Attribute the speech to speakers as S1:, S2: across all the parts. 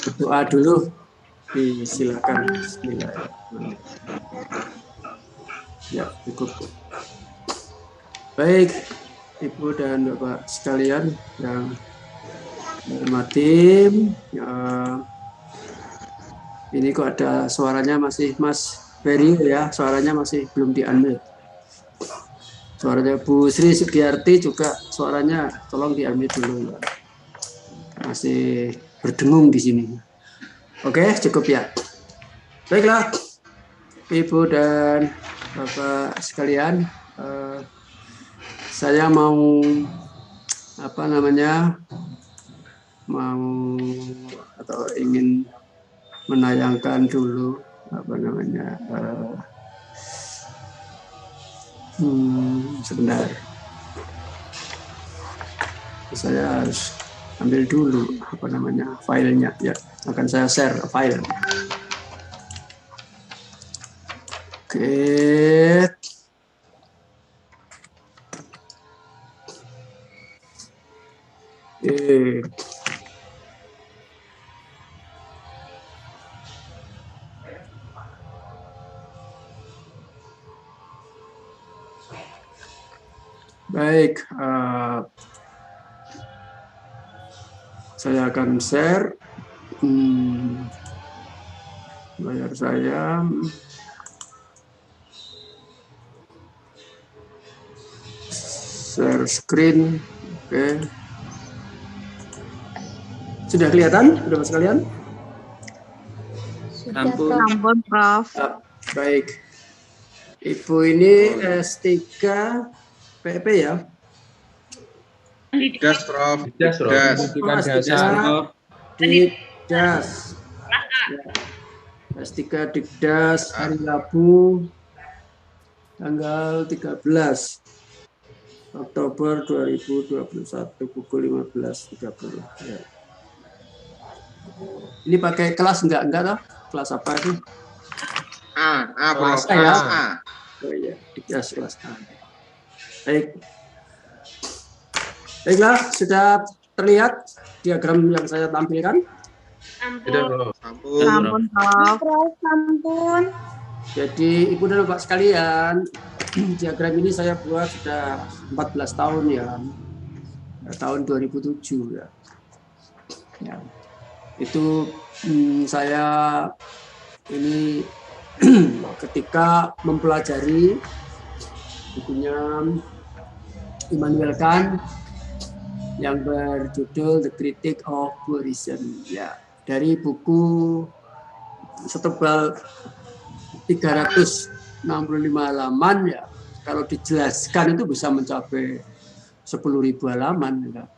S1: berdoa dulu. Silakan. Bismillahirrahmanirrahim. Ya, cukup. Baik, Ibu dan Bapak sekalian yang hormati, ini kok ada suaranya masih Mas Ferry ya, suaranya masih belum di-unmute. Suaranya Bu Sri Sugiarti juga suaranya tolong di-unmute dulu ya. Masih berdengung di sini. Oke, cukup ya. Baiklah, Ibu dan Bapak sekalian, saya mau atau ingin menayangkan dulu sebentar. Saya harus ambil dulu filenya ya. Akan saya share file. Oke. Baik, saya akan share layar saya. Share screen. Oke. Sudah kelihatan, Bapak sekalian?
S2: Ampun, Prof.
S1: Baik. Ibu ini S3 PP ya?
S3: Didas, Prof.
S1: Didas. S3 Dikdas hari Rabu tanggal 13 Oktober 2021 pukul 15.30 ya. Ini pakai kelas enggak toh? Kelas apa itu?
S3: Prof.
S1: Ya. Oh iya, Dikdas kelas A. Baik. Baiklah, sudah terlihat diagram yang saya tampilkan?
S2: Ampun, Prof.
S1: Jadi Ibu dan Bapak sekalian, diagram ini saya buat sudah 14 tahun ya. Tahun 2007 ya. Ya. Itu saya ini ketika mempelajari bukunya Immanuel Kant yang berjudul The Critique of Pure Reason ya, dari buku setebal 365 halaman ya, kalau dijelaskan itu bisa mencapai 10.000 halaman ya.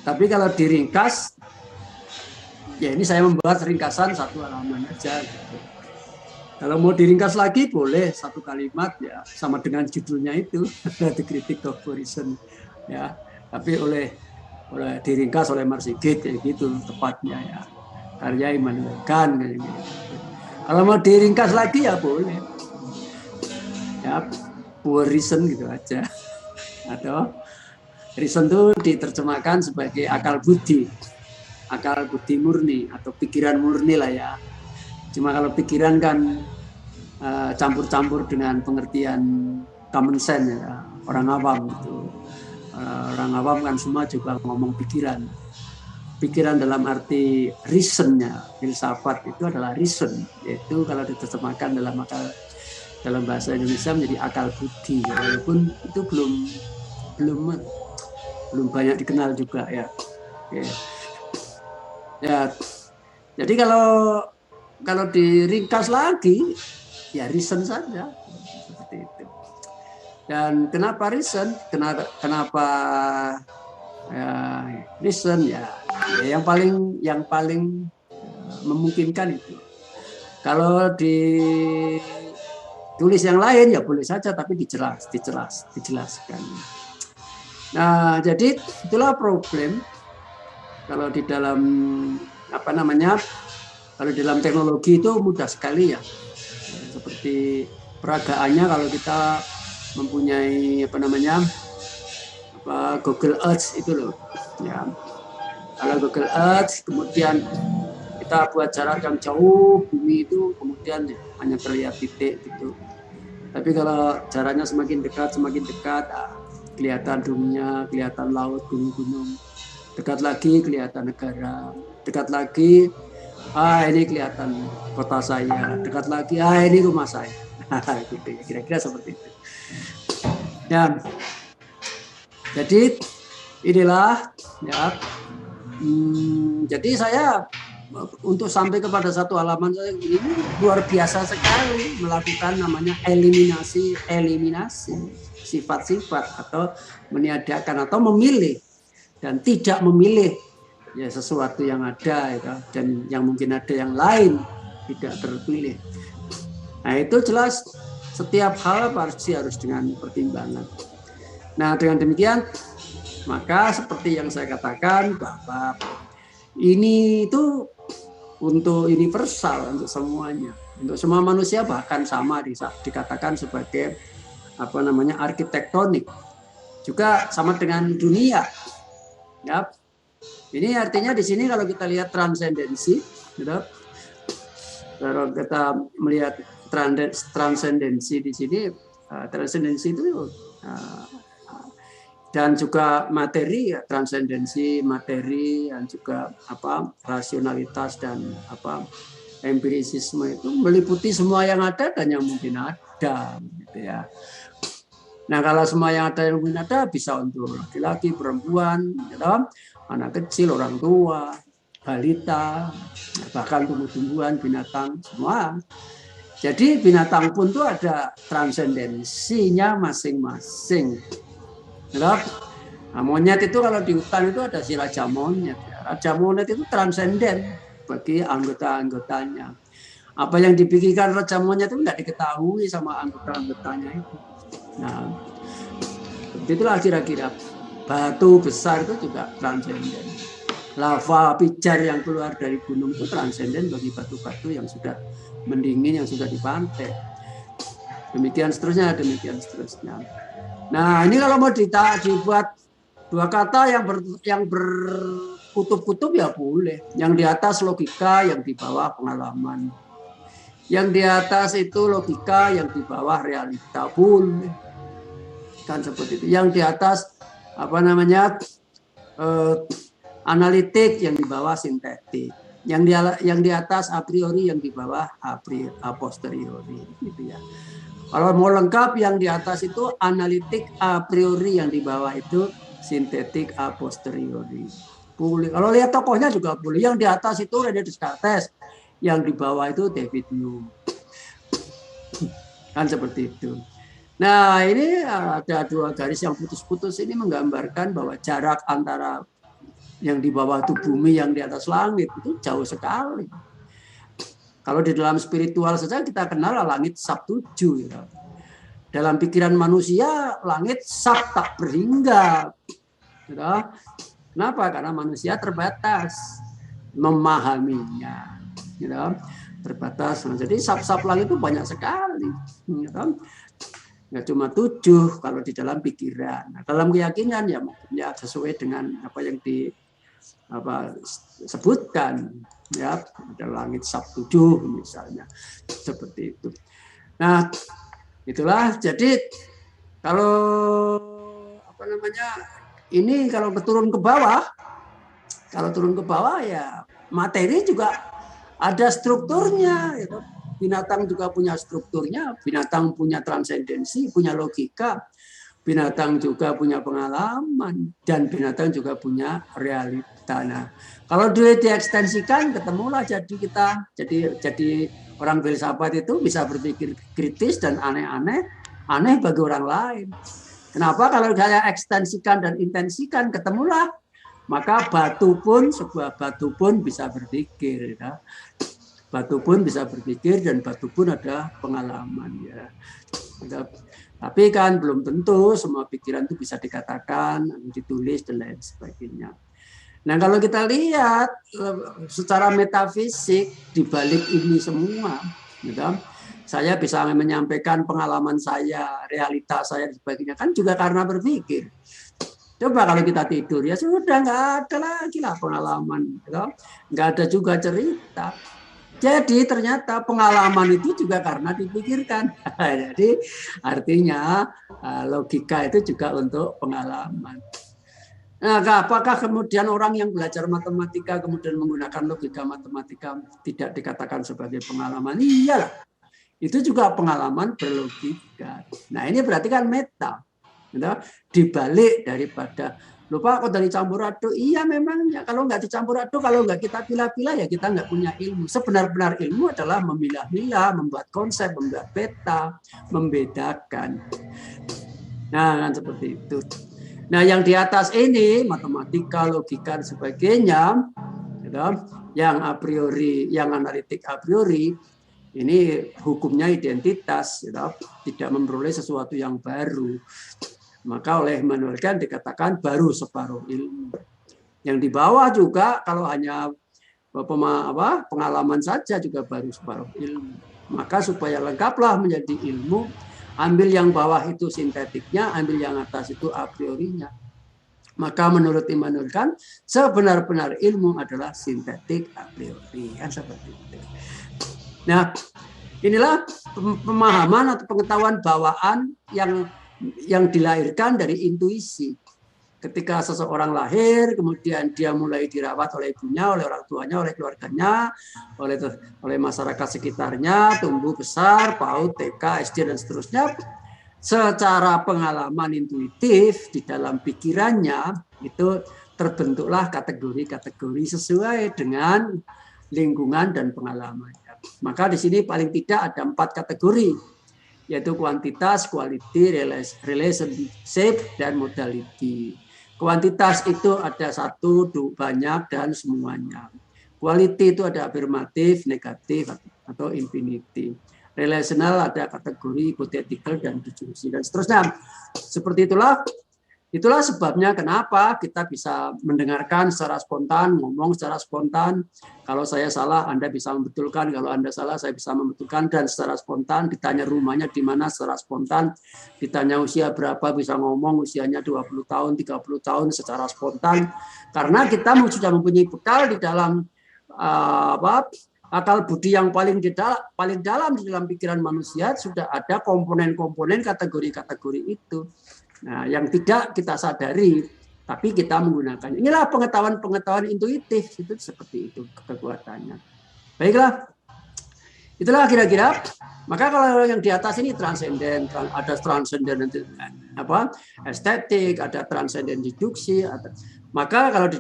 S1: Tapi kalau diringkas ya, ini saya membuat ringkasan 1 halaman aja gitu. Kalau mau diringkas lagi boleh 1 kalimat ya, sama dengan judulnya itu The Critique of Pure Reason ya, tapi oleh diringkas oleh Marsigit kayak gitu tepatnya ya, karya Immanuel Kant kayak gitu. Kalau mau diringkas lagi ya boleh ya, Pure Reason gitu aja, atau reason itu diterjemahkan sebagai akal budi murni atau pikiran murni lah ya. Cuma kalau pikiran kan campur-campur dengan pengertian common sense ya, orang awam gitu. Orang awam kan semua juga ngomong pikiran. Pikiran dalam arti reasonnya, filsafat itu adalah reason, yaitu kalau diterjemahkan dalam bahasa Indonesia menjadi akal budi, walaupun itu belum banyak dikenal juga ya. Oke. Ya, jadi kalau diringkas lagi ya reason saja seperti itu. Dan kenapa reason? Kenapa ya, reason ya yang paling memungkinkan itu. Kalau ditulis yang lain ya boleh saja, tapi dijelaskan. Nah, jadi itulah problem kalau di dalam kalau di dalam teknologi itu mudah sekali ya. Seperti peragaannya kalau kita mempunyai Google Earth itu loh. Ya. Kalau Google Earth, kemudian kita buat jarak yang jauh, bumi itu kemudian hanya terlihat titik gitu. Tapi kalau jaraknya semakin dekat, kelihatan dunia, kelihatan laut, gunung-gunung. Dekat lagi kelihatan negara, dekat lagi, ini kelihatan kota saya, dekat lagi, ini rumah saya. Gitu ya, kira-kira seperti itu. Dan jadi inilah ya. Jadi saya untuk sampai kepada satu halaman saya ini luar biasa sekali melakukan namanya eliminasi sifat-sifat atau meniadakan atau memilih dan tidak memilih ya sesuatu yang ada ya, dan yang mungkin ada yang lain tidak terpilih. Nah itu jelas setiap hal pasti harus dengan pertimbangan. Nah dengan demikian maka seperti yang saya katakan bahwa ini itu untuk universal untuk semuanya, untuk semua manusia bahkan sama dikatakan sebagai apa namanya arsitektonik, juga sama dengan dunia. Ya, ini artinya di sini kalau kita lihat transendensi, gitu, kalau kita melihat transendensi di sini, transendensi itu dan juga materi, transendensi materi dan juga apa rasionalitas dan apa empirisisme itu meliputi semua yang ada dan yang mungkin ada, gitu ya. Nah kalau semua yang ada yang mungkin ada bisa untuk laki-laki, perempuan, gitu, anak kecil, orang tua, balita, bahkan tumbuh-tumbuhan, binatang, semua. Jadi binatang pun tuh ada transendensinya masing-masing. Nah, monyet itu kalau di hutan itu ada si raja monyet. Raja monyet itu transenden bagi anggota-anggotanya. Apa yang dipikirkan raja monyet itu tidak diketahui sama anggota-anggotanya itu. Nah, itulah kira-kira. Batu besar itu juga transenden. Lava pijar yang keluar dari gunung itu transenden bagi batu-batu yang sudah mendingin, yang sudah di pantai. Demikian seterusnya. Nah, ini kalau mau dibuat dua kata yang berkutub-kutub ya boleh. Yang di atas logika, yang di bawah pengalaman. Yang di atas itu logika, yang di bawah realita boleh. Kan seperti itu. Yang di atas apa namanya analitik, yang di bawah sintetik. Yang di atas a priori, yang di bawah a posteriori, gitu ya. Kalau mau lengkap yang di atas itu analitik a priori, yang di bawah itu sintetik a posteriori. Boleh. Kalau lihat tokohnya juga boleh. Yang di atas itu René Descartes, yang di bawah itu David Hume. Kan seperti itu. Nah, ini ada dua garis yang putus-putus ini menggambarkan bahwa jarak antara yang di bawah itu bumi, yang di atas langit itu jauh sekali. Kalau di dalam spiritual saja kita kenal langit Sabtuju. Ya. Dalam pikiran manusia, langit sab tak berhingga. Ya. Kenapa? Karena manusia terbatas memahaminya. Ya. Terbatas. Nah, jadi sab-sab langit itu banyak sekali. Ya. Nggak cuma 7 kalau di dalam pikiran. Nah, dalam keyakinan ya mungkin ya sesuai dengan apa yang disebutkan. Ya, ada langit Sabtu 7 misalnya seperti itu. Nah, itulah jadi kalau apa namanya ini kalau turun ke bawah ya materi juga ada strukturnya gitu. Binatang juga punya strukturnya, binatang punya transendensi, punya logika, binatang juga punya pengalaman, dan binatang juga punya realita. Nah, kalau diekstensikan, ketemulah jadi orang filsafat itu bisa berpikir kritis dan aneh bagi orang lain. Kenapa? Kalau saya ekstensikan dan intensikan, ketemulah, maka sebuah batu pun bisa berpikir. Ya. Batu pun bisa berpikir dan batu pun ada pengalaman. Ya. Tapi kan belum tentu semua pikiran itu bisa dikatakan, ditulis, dan lain sebagainya. Nah kalau kita lihat secara metafisik di balik ini semua, gitu, saya bisa menyampaikan pengalaman saya, realitas saya, dan sebagainya, kan juga karena berpikir. Coba kalau kita tidur ya sudah nggak ada lagi lah pengalaman, gitu. Nggak ada juga cerita. Jadi ternyata pengalaman itu juga karena dipikirkan. Jadi artinya logika itu juga untuk pengalaman. Nah, apakah kemudian orang yang belajar matematika kemudian menggunakan logika matematika tidak dikatakan sebagai pengalaman? Iyalah, itu juga pengalaman berlogika. Nah ini berarti kan meta. Dibalik daripada lupa kok dari campur aduk, iya memangnya kalau nggak dicampur aduk, kalau nggak kita pilah-pilah ya kita nggak punya ilmu. Sebenar-benar ilmu adalah memilah-milah, membuat konsep, membuat peta, membedakan. Nah kan seperti itu. Nah yang di atas ini matematika, logika dan sebagainya, yang a priori, yang analitik a priori, ini hukumnya identitas, tidak memperoleh sesuatu yang baru. Maka oleh Immanuel Kant dikatakan baru separuh ilmu. Yang di bawah juga kalau hanya pengalaman saja juga baru separuh ilmu. Maka supaya lengkaplah menjadi ilmu, ambil yang bawah itu sintetiknya, ambil yang atas itu a priorinya. Maka menurut Immanuel Kant, sebenar-benar ilmu adalah sintetik a priori. Kan seperti itu. Nah, inilah pemahaman atau pengetahuan bawaan yang dilahirkan dari intuisi. Ketika seseorang lahir, kemudian dia mulai dirawat oleh ibunya, oleh orang tuanya, oleh keluarganya, oleh masyarakat sekitarnya, tumbuh besar, PAUD, TK, SD, dan seterusnya. Secara pengalaman intuitif di dalam pikirannya, itu terbentuklah kategori-kategori sesuai dengan lingkungan dan pengalamannya. Maka di sini paling tidak ada 4 kategori, yaitu kuantitas, quality, relationship, dan modality. Kuantitas itu ada 1, banyak, dan semuanya. Quality itu ada afirmatif, negatif, atau infinity. Relational ada kategori, hypothetical, dan disjungsi, dan seterusnya. Seperti itulah sebabnya kenapa kita bisa mendengarkan secara spontan, ngomong secara spontan. Kalau saya salah, Anda bisa membetulkan. Kalau Anda salah, saya bisa membetulkan. Dan secara spontan, ditanya rumahnya di mana secara spontan. Ditanya usia berapa, bisa ngomong usianya 20 tahun, 30 tahun secara spontan. Karena kita sudah mempunyai bekal di dalam akal budi yang paling dalam di dalam pikiran manusia, sudah ada komponen-komponen kategori-kategori itu. Nah, yang tidak kita sadari, tapi kita menggunakannya. Inilah pengetahuan intuitif, itu seperti itu kekuatannya. Baiklah, itulah kira-kira. Maka kalau yang di atas ini transenden, ada transenden estetik, ada transenden deduksi. Maka kalau di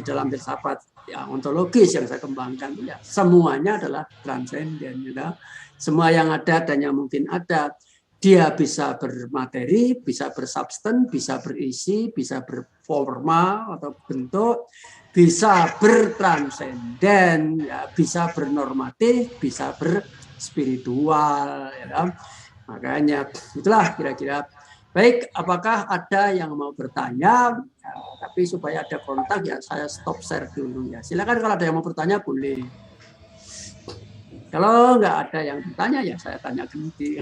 S1: dalam filsafat ya, ontologis yang saya kembangkan, ya semuanya adalah transenden. Ya. Semua yang ada dan yang mungkin ada. Dia bisa bermateri, bisa bersubstan, bisa berisi, bisa berforma atau bentuk, bisa bertransenden, ya, bisa bernormatif, bisa berspiritual. Ya. Makanya itulah kira-kira. Baik, apakah ada yang mau bertanya? Ya, tapi supaya ada kontak ya saya stop share dulu ya. Silakan kalau ada yang mau bertanya boleh. Kalau nggak ada yang bertanya ya saya tanya nanti.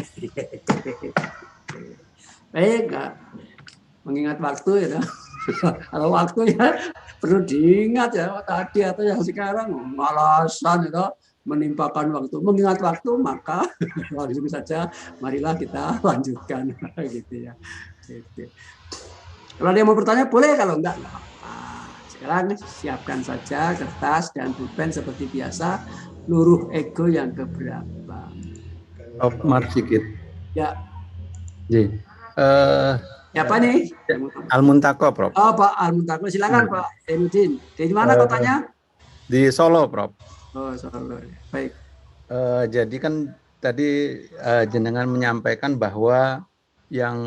S1: Baik, mengingat waktu ya. Kalau waktu ya perlu diingat ya tadi atau yang sekarang malasan itu menimpakan waktu. Mengingat waktu maka langsung saja marilah kita lanjutkan gitu ya. Gitu. Kalau ada yang mau bertanya boleh, kalau enggak apa. Sekarang siapkan saja kertas dan pulpen seperti biasa. Luruh ego yang keberapa?
S3: Prof, maaf sedikit.
S1: Ya.
S3: Ji.
S1: Ya apa nih?
S3: Al-Muntaqo, Prof.
S1: Oh, Pak Al-Muntaqo, silakan Pak Enudin. Dari mana kotanya?
S3: Di Solo, Prof.
S1: Oh, Solo. Baik.
S3: Jadi kan tadi jenengan menyampaikan bahwa yang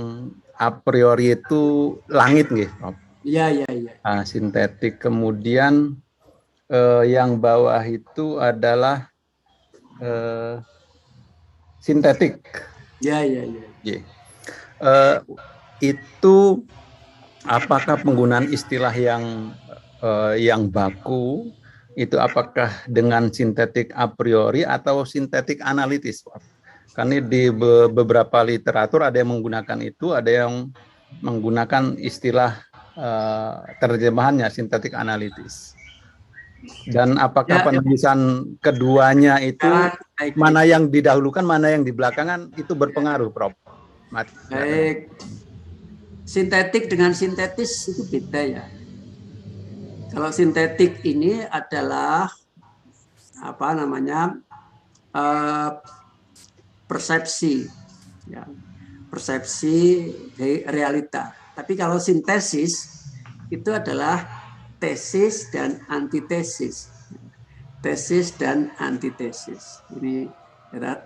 S3: a priori itu langit, nggih, Prof.
S1: Iya.
S3: Sintetik. Kemudian yang bawah itu adalah sintetik.
S1: Iya.
S3: Itu apakah penggunaan istilah yang baku itu apakah dengan sintetik a priori atau sintetik analitis? Karena di beberapa literatur ada yang menggunakan itu, ada yang menggunakan istilah terjemahannya sintetik analitis. Dan apakah
S1: Ya,
S3: penulisan keduanya itu
S1: baik.
S3: mana yang didahulukan, mana yang di belakangan itu berpengaruh, Prof?
S1: Baik. Sintetik dengan sintetis itu beda ya. Kalau sintetik ini adalah apa namanya persepsi, ya, persepsi dari realita. Tapi kalau sintesis itu adalah tesis dan antitesis, tesis dan antitesis. Ini ya,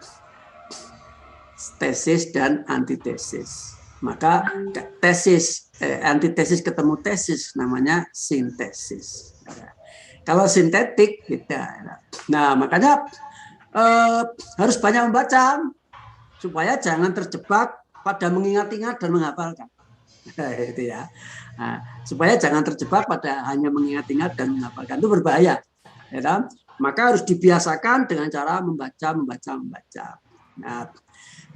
S1: tesis dan antitesis. Maka tesis, antitesis ketemu tesis namanya sintesis. Kalau sintetik beda. Nah, makanya harus banyak membaca supaya jangan terjebak pada mengingat-ingat dan menghafalkan. Itu ya. Nah, supaya jangan terjebak pada hanya mengingat-ingat dan menghafalkan, itu berbahaya. Ya, maka harus dibiasakan dengan cara membaca. Nah,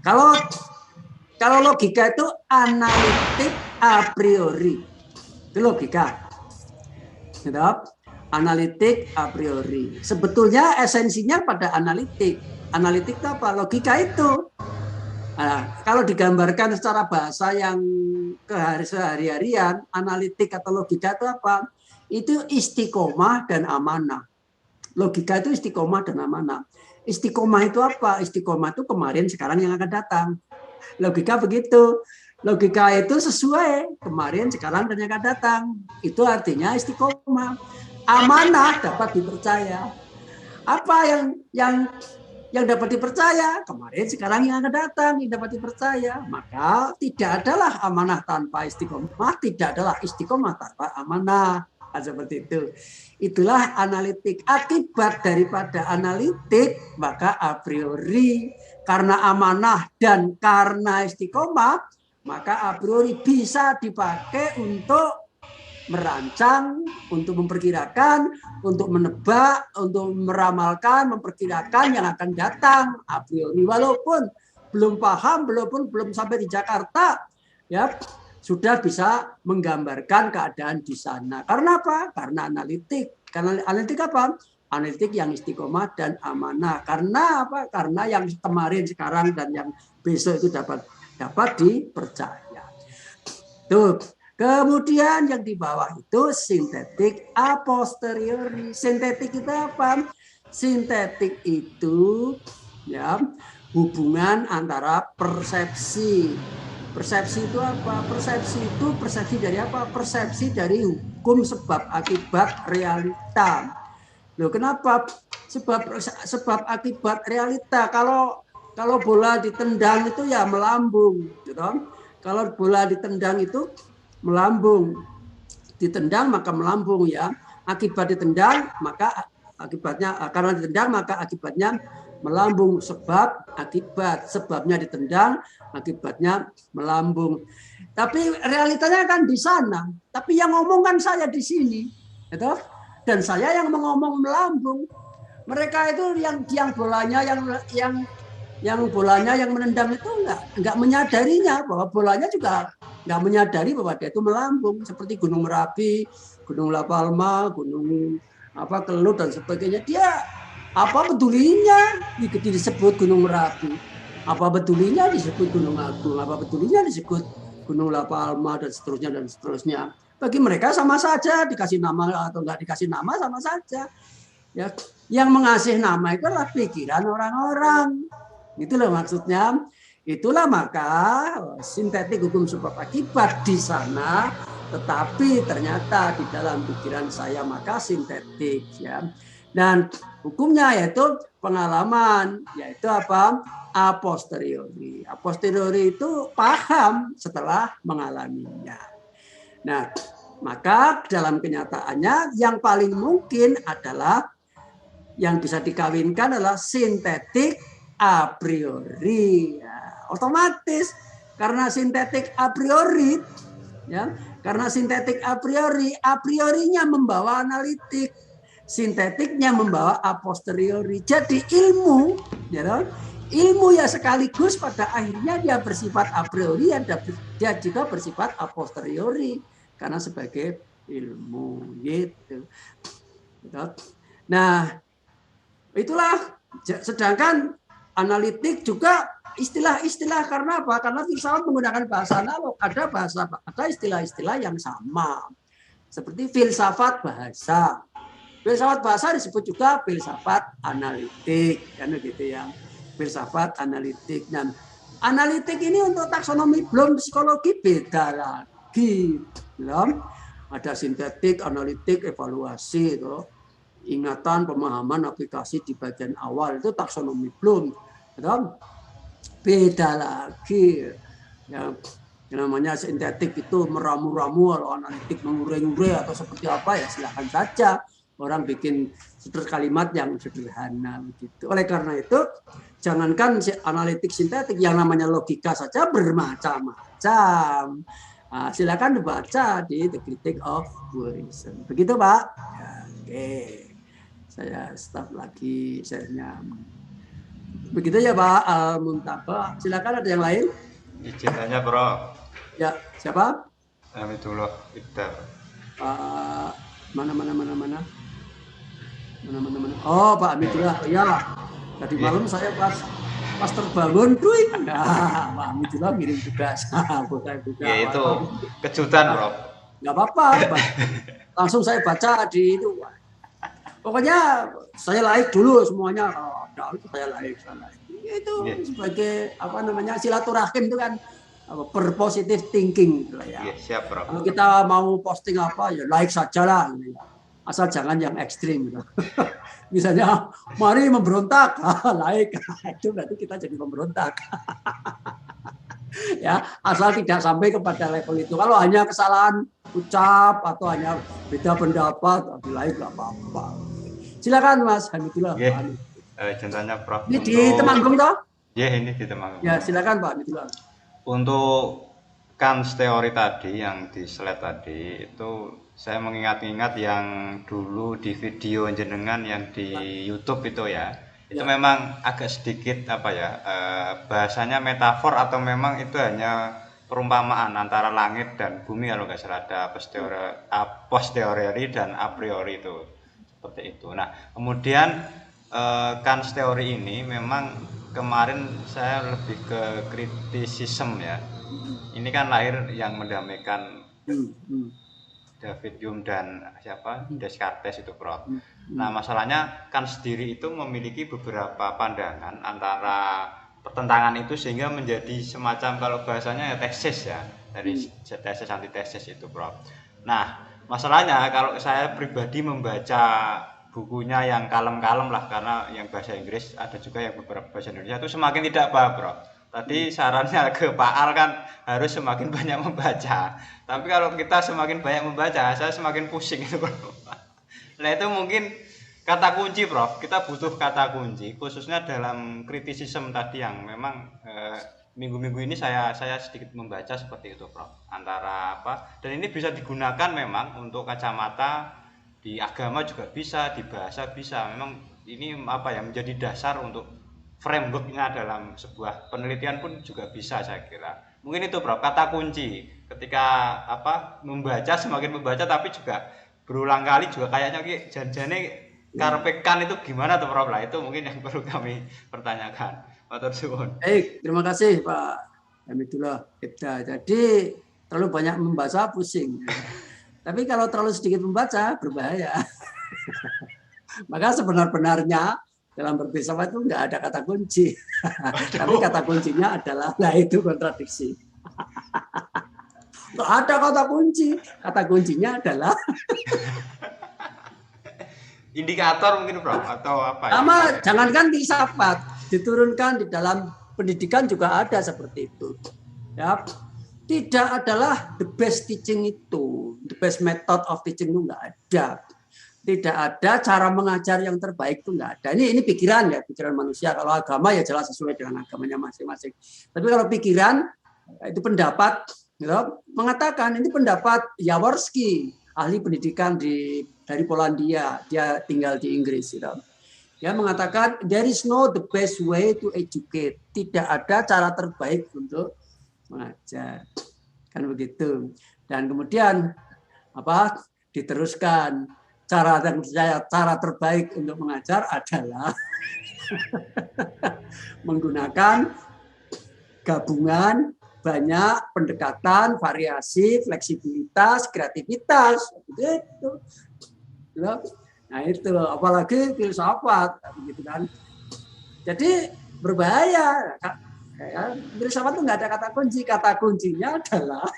S1: kalau logika itu analitik a priori, itu logika. Gitu? Analitik a priori. Sebetulnya esensinya pada analitik. Analitik itu apa? Logika itu. Nah, kalau digambarkan secara bahasa yang sehari-harian, analitik atau logika itu apa? Itu istiqomah dan amanah. Logika itu istiqomah dan amanah. Istiqomah itu apa? Istiqomah itu kemarin, sekarang, yang akan datang. Logika begitu. Logika itu sesuai kemarin, sekarang, dan yang akan datang. Itu artinya istiqomah. Amanah dapat dipercaya. Apa yang dapat dipercaya? Kemarin, sekarang, yang akan datang, yang dapat dipercaya. Maka tidak adalah amanah tanpa istiqomah, tidak adalah istiqomah tanpa amanah. Seperti itu. Itulah analitik. Akibat daripada analitik, maka a priori, karena amanah dan karena istiqomah, maka a priori bisa dipakai untuk merancang, untuk memperkirakan, untuk menebak, untuk meramalkan, memperkirakan yang akan datang a priori. Walaupun belum paham, belum sampai di Jakarta, ya sudah bisa menggambarkan keadaan di sana. Karena apa? Karena analitik. Karena analitik apa? Analitik yang istiqomah dan amanah. Karena apa? Karena yang kemarin, sekarang, dan yang besok itu dapat dipercaya. Tuh. Kemudian yang di bawah itu sintetik a posteriori. Sintetik itu apa? Sintetik itu ya hubungan antara persepsi. Persepsi itu apa? Persepsi itu persepsi dari apa? Persepsi dari hukum sebab akibat realita. Loh, kenapa? Sebab akibat realita. Kalau bola ditendang itu ya melambung, gitu. Kalau bola ditendang itu melambung, ditendang maka melambung ya. Akibat ditendang maka akibatnya, karena ditendang maka akibatnya melambung. Sebab akibat, sebabnya ditendang, akibatnya melambung. Tapi realitanya kan di sana. Tapi yang ngomong kan saya di sini, gitu. Dan saya yang mengomong melambung. Mereka itu yang bolanya yang bolanya yang menendang itu enggak menyadarinya bahwa bolanya juga nggak menyadari bahwa dia itu melambung, seperti Gunung Merapi, Gunung La Palma, Gunung Kelut dan sebagainya. Dia apa pedulinya disebut Gunung Merapi? Apa pedulinya disebut Gunung Agung? Apa pedulinya disebut Gunung La Palma dan seterusnya? Bagi mereka sama saja, dikasih nama atau nggak dikasih nama sama saja. Ya, yang mengasih nama itu adalah pikiran orang-orang. Itulah maksudnya. Itulah maka sintetik hukum sebab akibat di sana, tetapi ternyata di dalam pikiran saya maka sintetik ya. Dan hukumnya yaitu pengalaman, yaitu apa? A posteriori. A posteriori itu paham setelah mengalaminya. Nah, maka dalam kenyataannya yang paling mungkin adalah yang bisa dikawinkan adalah sintetik a priori. Ya, otomatis karena sintetik a priori, ya, karena sintetik a priorinya membawa analitik, sintetiknya membawa a posteriori. Jadi ilmu, ya, ilmu ya sekaligus pada akhirnya dia bersifat a priori dan dia juga bersifat a posteriori. karena sebagai ilmu gitu. Nah, itulah. Sedangkan analitik juga istilah-istilah, karena apa? Karena filsafat menggunakan bahasa analog, ada istilah-istilah yang sama. Seperti filsafat bahasa. Filsafat bahasa disebut juga filsafat analitik, kan begitu ya. Filsafat analitik. Dan analitik ini untuk taksonomi belum psikologi beda lagi. Belum ada sintetik, analitik, evaluasi itu. Ingatan, pemahaman, aplikasi di bagian awal itu taksonomi belum. Beda lagi. Yang namanya sintetik itu meramu-ramu, kalau analitik mengure-ngure atau seperti apa ya silakan saja. Orang bikin kalimat yang sederhana begitu. Oleh karena itu, jangankan analitik sintetik, yang namanya logika saja bermacam-macam. Nah, silakan dibaca di The Critique of Reason. Begitu, Pak. Ya, oke. Saya stop lagi share-nya. Begitu ya Pak Muntaba. Silakan, ada yang lain?
S4: Izin tanya, Bro.
S1: Ya, siapa?
S4: Hamidullah Ibdar.
S1: Mana. Oh, Pak Hamidullah. Ya. Tadi malam saya pas terbangun, nah, Pak Hamidullah ngirim tugas.
S4: Ya itu kejutan, Bro.
S1: Nggak apa-apa. Langsung saya baca di itu. Pokoknya saya like dulu semuanya. Kalau itu saya like. Itu sebagai apa namanya silaturahim itu kan berpositif thinking gitu ya.
S4: Siap, Bro.
S1: Kalau kita mau posting apa ya like saja lah. Gitu. Asal jangan yang ekstrim. Gitu. Misalnya mari memberontak, like itu berarti kita jadi pemberontak. Ya, asal tidak sampai kepada level itu. Kalau hanya kesalahan ucap atau hanya beda pendapat, like nggak apa-apa. Silakan Mas Hamidullah.
S4: Contohnya Prof.
S1: Ini di Temanggung toh?
S4: Ya, ini di Temanggung.
S1: Ya, silakan Pak Hamidullah.
S4: Untuk Kant's teori tadi yang di slide tadi itu saya mengingat-ingat yang dulu di video jenengan yang di YouTube itu ya. Itu memang agak sedikit bahasanya metafor atau memang itu hanya perumpamaan antara langit dan bumi, kalau nggak salah ada a posteriori dan a priori itu seperti itu. Nah, kemudian Kant's teori ini memang kemarin saya lebih ke kritisisme ya. Ini kan lahir yang mendamaikan David Hume dan Descartes itu, Prof. Nah, masalahnya Kant sendiri itu memiliki beberapa pandangan antara pertentangan itu sehingga menjadi semacam, kalau bahasanya ya tesis ya, dari tesis antitesis itu, Prof. Nah, masalahnya kalau saya pribadi membaca bukunya yang kalem-kalem lah, karena yang bahasa Inggris ada juga yang beberapa bahasa Indonesia itu semakin tidak paham, Prof. Tadi sarannya ke Pak Al kan harus semakin banyak membaca. Tapi kalau kita semakin banyak membaca, saya semakin pusing itu, Prof. Nah, itu mungkin kata kunci, Prof. Kita butuh kata kunci, khususnya dalam kritisisme tadi yang memang minggu-minggu ini saya sedikit membaca seperti itu, Prof. Antara apa? Dan ini bisa digunakan memang untuk kacamata di agama juga bisa, di bahasa bisa. Memang ini menjadi dasar untuk frameworknya dalam sebuah penelitian pun juga bisa, saya kira. Mungkin itu, Prof, kata kunci ketika membaca, semakin membaca tapi juga berulang kali juga kayaknya janjane karpekan itu gimana tuh, Prof? Lah itu mungkin yang perlu kami pertanyakan. Matur suwun.
S1: Baik, terima kasih Pak Hamidullah Ibda. Jadi terlalu banyak membaca pusing. Tapi kalau terlalu sedikit membaca berbahaya. Maka sebenar-benarnya dalam berfilsafat itu nggak ada kata kunci. Tapi kata kuncinya adalah, itu kontradiksi. Nggak ada kata kunci. Kata kuncinya adalah
S4: indikator mungkin, Prof, atau apa ya?
S1: Sama, jangankan filsafat, diturunkan di dalam pendidikan juga ada seperti itu. Ya, tidak adalah the best teaching itu, the best method of teaching itu nggak ada. Tidak ada cara mengajar yang terbaik itu nggak ada. Ini pikiran ya, pikiran manusia. Kalau agama ya jelas sesuai dengan agamanya masing-masing. Tapi kalau pikiran itu pendapat, mengatakan ini pendapat Jaworski, ahli pendidikan dari Polandia, dia tinggal di Inggris. Dia mengatakan there is no the best way to educate. Tidak ada cara terbaik untuk mengajar. Kan begitu. Dan kemudian diteruskan. Cara terbaik untuk mengajar adalah menggunakan gabungan banyak pendekatan, variasi, fleksibilitas, kreativitas, gitu. Nah itu, apalagi filsafat, gitu kan. Jadi berbahaya. Filsafat itu nggak ada kata kunci. Kata kuncinya adalah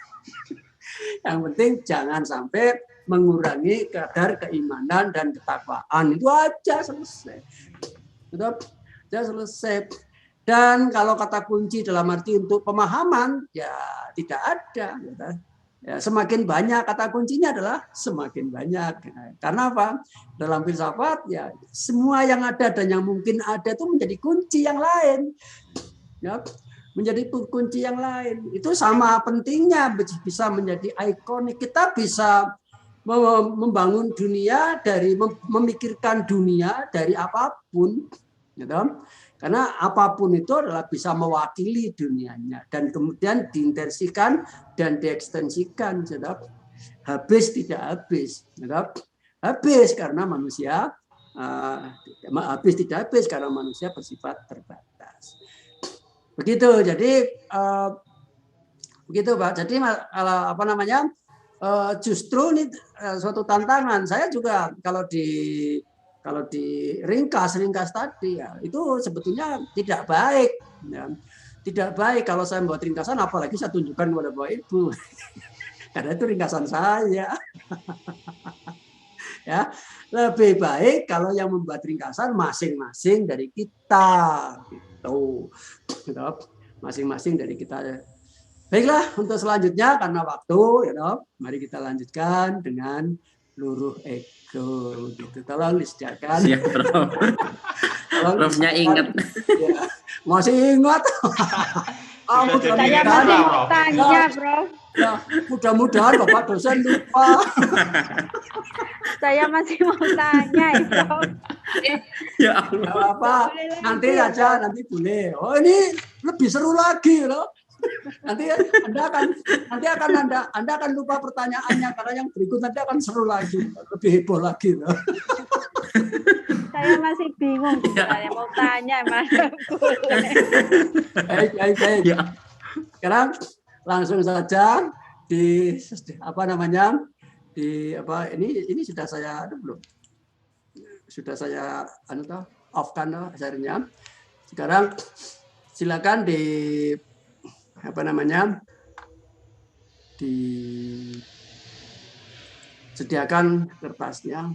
S1: yang penting jangan sampai mengurangi kadar keimanan dan ketakwaan. Itu aja selesai. Itu aja selesai. Dan kalau kata kunci dalam arti untuk pemahaman, ya tidak ada. Ya, semakin banyak kata kuncinya adalah semakin banyak. Karena apa? Dalam filsafat, ya semua yang ada dan yang mungkin ada itu menjadi kunci yang lain. Ya, menjadi kunci yang lain. Itu sama pentingnya bisa menjadi ikonik. Kita bisa membangun dunia dari memikirkan dunia dari apapun. Gitu. Karena apapun itu adalah bisa mewakili dunianya dan kemudian diintensikan dan diekstensikan. Habis tidak habis. Habis karena manusia karena manusia bersifat terbatas. Begitu. Jadi begitu Pak. Jadi justru ini suatu tantangan. Saya juga kalau di ringkas tadi ya itu sebetulnya tidak baik ya. Tidak baik kalau saya membuat ringkasan apalagi saya tunjukkan kepada Bapak Ibu karena itu ringkasan saya. Ya, lebih baik kalau yang membuat ringkasan masing-masing dari kita gitu. Masing-masing dari kita. Baiklah, untuk selanjutnya karena waktu ya, mari kita lanjutkan dengan luruh ego gitu. Tolong disediakan.
S5: Siap, Prof. Profnya ingat.
S1: Ya, masih ingat.
S2: Saya masih mau tanya, Prof.
S1: Ya, mudah-mudahan Bapak dosen lupa.
S2: Saya masih mau tanya, Prof.
S5: Ya Allah.
S1: Apa? Nanti aja, nanti boleh. Oh, ini lebih seru lagi loh. Nanti Anda akan lupa pertanyaannya karena yang berikut nanti akan seru lagi, lebih heboh lagi loh.
S2: Saya masih bingung sebenarnya mau tanya mana boleh.
S1: Baik.
S5: Ya.
S1: Sekarang langsung saja di ini sudah saya belum? Sudah saya off-kan akhirnya. Sekarang silakan disediakan kertasnya.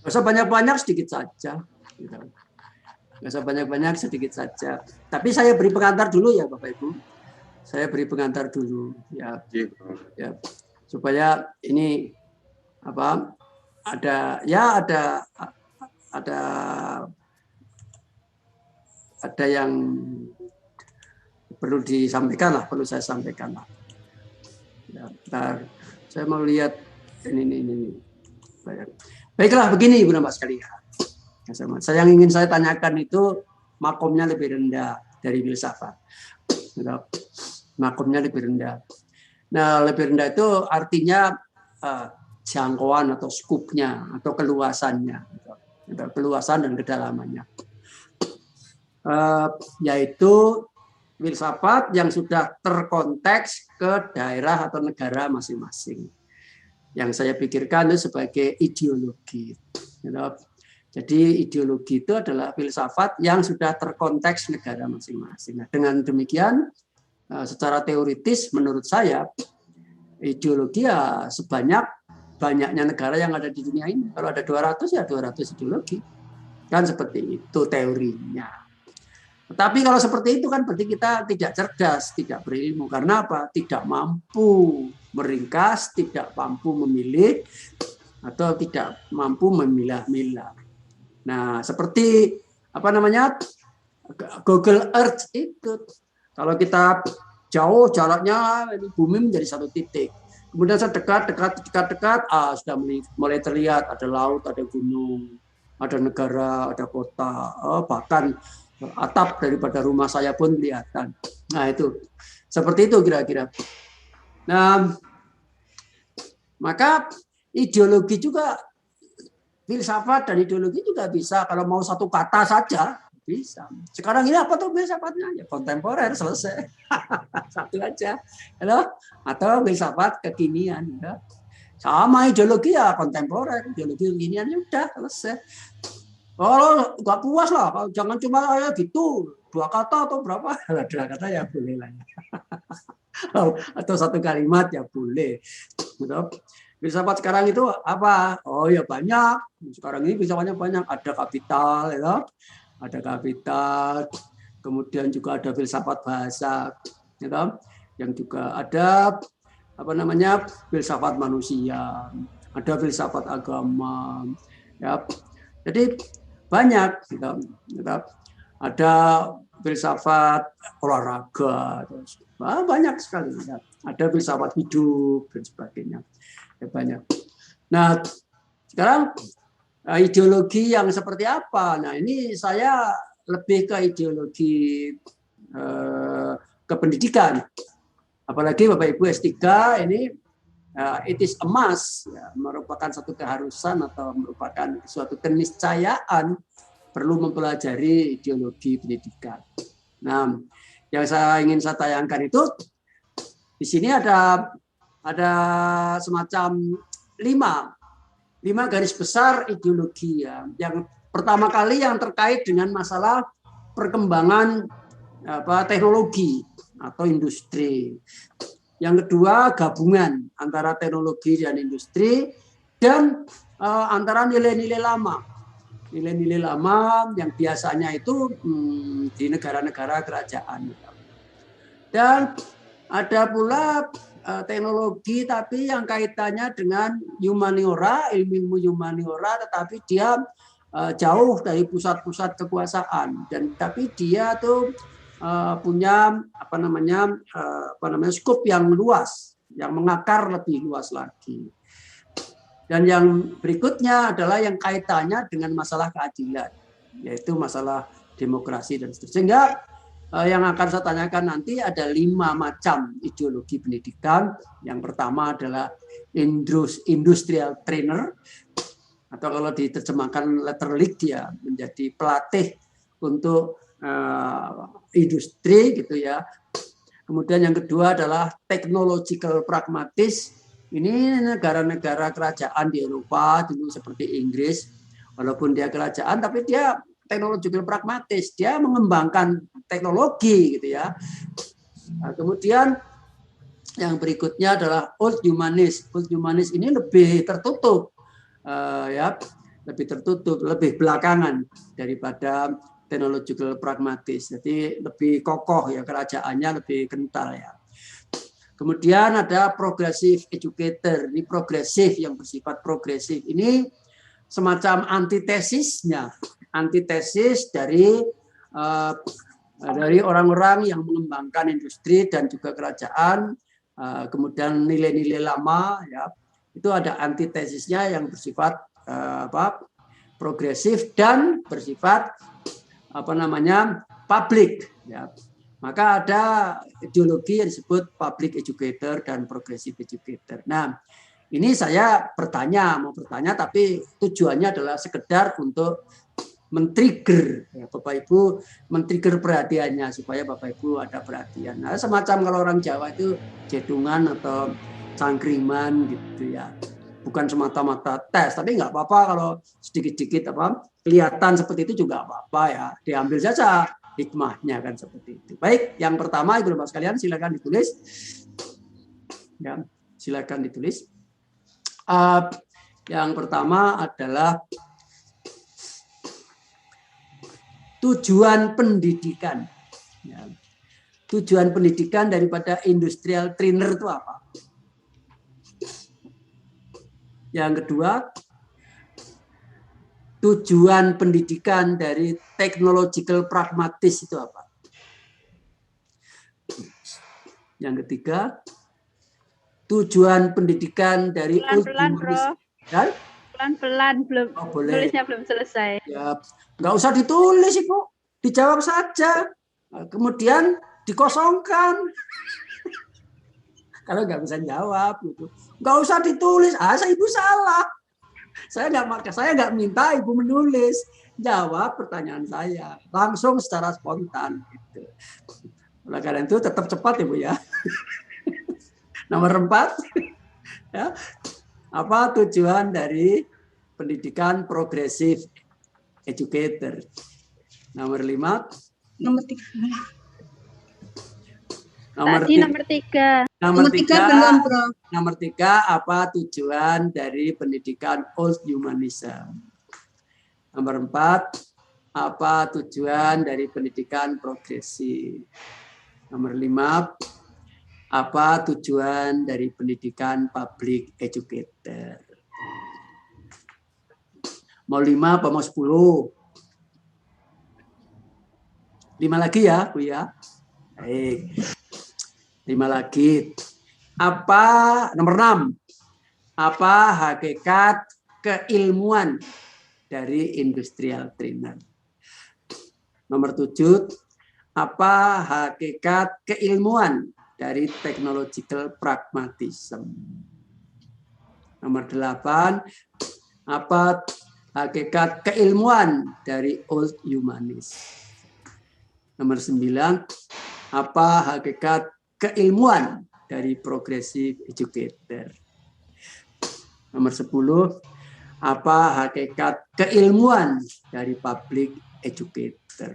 S1: Nggak usah banyak-banyak, sedikit saja. Nggak usah banyak-banyak, sedikit saja. Tapi saya beri pengantar dulu ya Bapak Ibu. Saya beri pengantar dulu ya. Supaya ini ada yang perlu disampaikan lah, perlu saya sampaikan lah. Ya, bentar. Saya mau lihat ini. Baiklah, begini Ibu Bapak sekalian. Yang ingin saya tanyakan itu makomnya lebih rendah dari filsafat. Makomnya lebih rendah. Nah, lebih rendah itu artinya jangkauan atau skupnya atau keluasannya, keluasan dan kedalamannya. Yaitu filsafat yang sudah terkonteks ke daerah atau negara masing-masing. Yang saya pikirkan itu sebagai ideologi. Jadi ideologi itu adalah filsafat yang sudah terkonteks negara masing-masing. Nah, dengan demikian, secara teoritis menurut saya, ideologi ya banyaknya negara yang ada di dunia ini. Kalau ada 200 ya 200 ideologi. Kan seperti itu teorinya. Tapi kalau seperti itu kan berarti kita tidak cerdas, tidak berilmu. Karena apa? Tidak mampu meringkas, tidak mampu memilih, atau tidak mampu memilah-milah. Nah, seperti Google Earth itu. Kalau kita jauh jaraknya bumi menjadi satu titik. Kemudian saya dekat, sudah mulai terlihat ada laut, ada gunung, ada negara, ada kota, bahkan atap daripada rumah saya pun kelihatan. Nah itu Seperti itu kira-kira. Nah, maka ideologi juga, filsafat dan ideologi juga bisa. Kalau mau satu kata saja bisa. Sekarang ini apa tuh filsafatnya? Ya kontemporer, selesai. Satu aja. Atau filsafat kekinian. Ya. Sama ideologi ya kontemporer, ideologi kekinian ya udah selesai. Kalau nggak puas lah, kalau jangan cuma kayak gitu, 2 kata atau berapa? 2 kata ya boleh lah. Atau 1 kalimat ya boleh. Filsafat sekarang itu apa? Oh ya banyak. Sekarang ini filsafatnya banyak. Ada kapital, ya. Ada kapital. Kemudian juga ada filsafat bahasa, ya. Yang juga ada apa namanya filsafat manusia. Ada filsafat agama, ya. Jadi banyak, ya. Ada filsafat olahraga, banyak sekali. Ya. Ada filsafat hidup dan sebagainya. Ya, banyak. Nah, sekarang ideologi yang seperti apa? Nah, ini saya lebih ke ideologi kependidikan. Apalagi Bapak Ibu S3 ini it is a must, ya, merupakan satu keharusan atau merupakan suatu keniscayaan perlu mempelajari ideologi pendidikan. Nah, yang ingin saya tayangkan itu di sini ada semacam 5 garis besar ideologi, ya. Yang pertama kali yang terkait dengan masalah perkembangan teknologi atau industri. Yang kedua gabungan antara teknologi dan industri dan antara nilai-nilai lama. Nilai-nilai lama yang biasanya itu di negara-negara kerajaan. Dan ada pula teknologi tapi yang kaitannya dengan humaniora, ilmu humaniora, tetapi dia jauh dari pusat-pusat kekuasaan, dan tapi dia tuh punya skop yang luas, yang mengakar lebih luas lagi. Dan yang berikutnya adalah yang kaitannya dengan masalah keadilan, yaitu masalah demokrasi dan seterusnya. Sehingga yang akan saya tanyakan nanti ada 5 macam ideologi pendidikan. Yang pertama adalah industrial trainer, atau kalau diterjemahkan literally dia menjadi pelatih untuk industri gitu ya. Kemudian yang kedua adalah technological pragmatis. Ini negara-negara kerajaan di Eropa dulu seperti Inggris, walaupun dia kerajaan tapi dia technological pragmatis, dia mengembangkan teknologi gitu ya. Nah, kemudian yang berikutnya adalah old humanist. Old humanist ini lebih tertutup, lebih tertutup, lebih belakangan daripada technological pragmatis. Jadi lebih kokoh ya, kerajaannya lebih kental ya. Kemudian ada progressive educator. Ini progresif, yang bersifat progresif. Ini semacam antitesisnya, antitesis dari orang-orang yang mengembangkan industri dan juga kerajaan. Kemudian nilai-nilai lama ya, itu ada antitesisnya yang bersifat progresif dan bersifat publik ya. Maka ada ideologi yang disebut public educator dan progressive educator. Nah, ini saya mau bertanya tapi tujuannya adalah sekedar untuk men-trigger ya, Bapak Ibu, men-trigger perhatiannya supaya Bapak Ibu ada perhatian. Nah, semacam kalau orang Jawa itu jedungan atau cangkriman gitu ya. Bukan semata-mata tes, tapi nggak apa-apa kalau sedikit-sedikit kelihatan seperti itu juga apa-apa ya. Diambil saja hikmahnya kan seperti itu. Baik, yang pertama Ibu Bapak sekalian silakan ditulis. Ya, silakan ditulis. Yang pertama adalah tujuan pendidikan. Ya. Tujuan pendidikan daripada industrial trainer itu apa? Yang kedua, tujuan pendidikan dari technological pragmatis itu apa? Yang ketiga, tujuan pendidikan dari
S2: pelan-pelan, Bro.
S1: Dan?
S2: Pelan-pelan, tulisnya belum selesai.
S1: Ya, nggak usah ditulis, Ibu. Dijawab saja. Kemudian dikosongkan. Kalau nggak bisa jawab gitu, nggak usah ditulis. Ibu salah. Saya nggak minta ibu menulis, jawab pertanyaan saya langsung secara spontan. Gitu. Oleh karena itu tetap cepat ibu ya. Nomor 4, ya, apa tujuan dari pendidikan progresif educator? Nomor 5.
S6: Nomor 3.
S1: Nomor
S2: Tadi nomor 3.
S6: Nomor 3 belum, Bro.
S1: Nomor 3, apa tujuan dari pendidikan old humanism? Nomor 4, apa tujuan dari pendidikan progresif? Nomor 5, apa tujuan dari pendidikan public educator? Mau 5 apa mau 10? 5 lagi ya, Bu ya. Baik. 5 lagi. Apa nomor 6? Apa hakikat keilmuan dari industrial trainer? Nomor 7, apa hakikat keilmuan dari technological pragmatism? Nomor 8, apa hakikat keilmuan dari old humanist? Nomor 9, apa hakikat keilmuan dari progressive educator? Nomor 10, apa hakikat keilmuan dari public educator?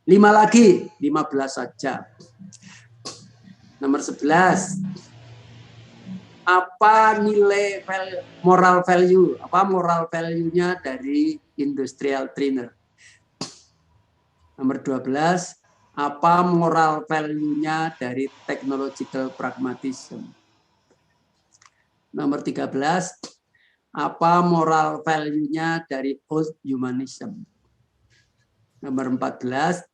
S1: 5 lagi, 15 saja. Nomor 11, apa nilai moral value? Apa moral value-nya dari industrial trainer? Nomor 12, apa moral value-nya dari technological pragmatism? Nomor 13, apa moral value-nya dari old humanism? Nomor 14,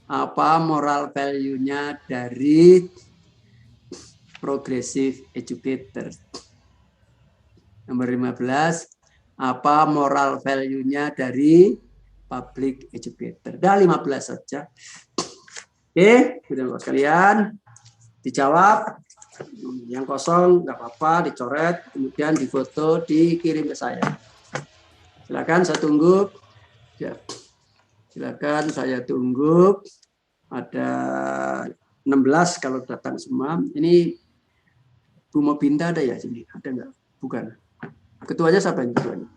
S1: apa moral value-nya dari progressive educator? Nomor 15, apa moral value-nya dari public educator? Dah 15 saja. Oke, Bapak sekalian, dijawab. Yang kosong nggak apa-apa, dicoret, kemudian difoto, dikirim ke saya. Silakan saya tunggu. Ya. Silakan saya tunggu. Ada 16 kalau datang semua. Ini Bu Mobinta ada ya sini? Ada nggak? Bukan. Ketuanya siapa yang ketuanya?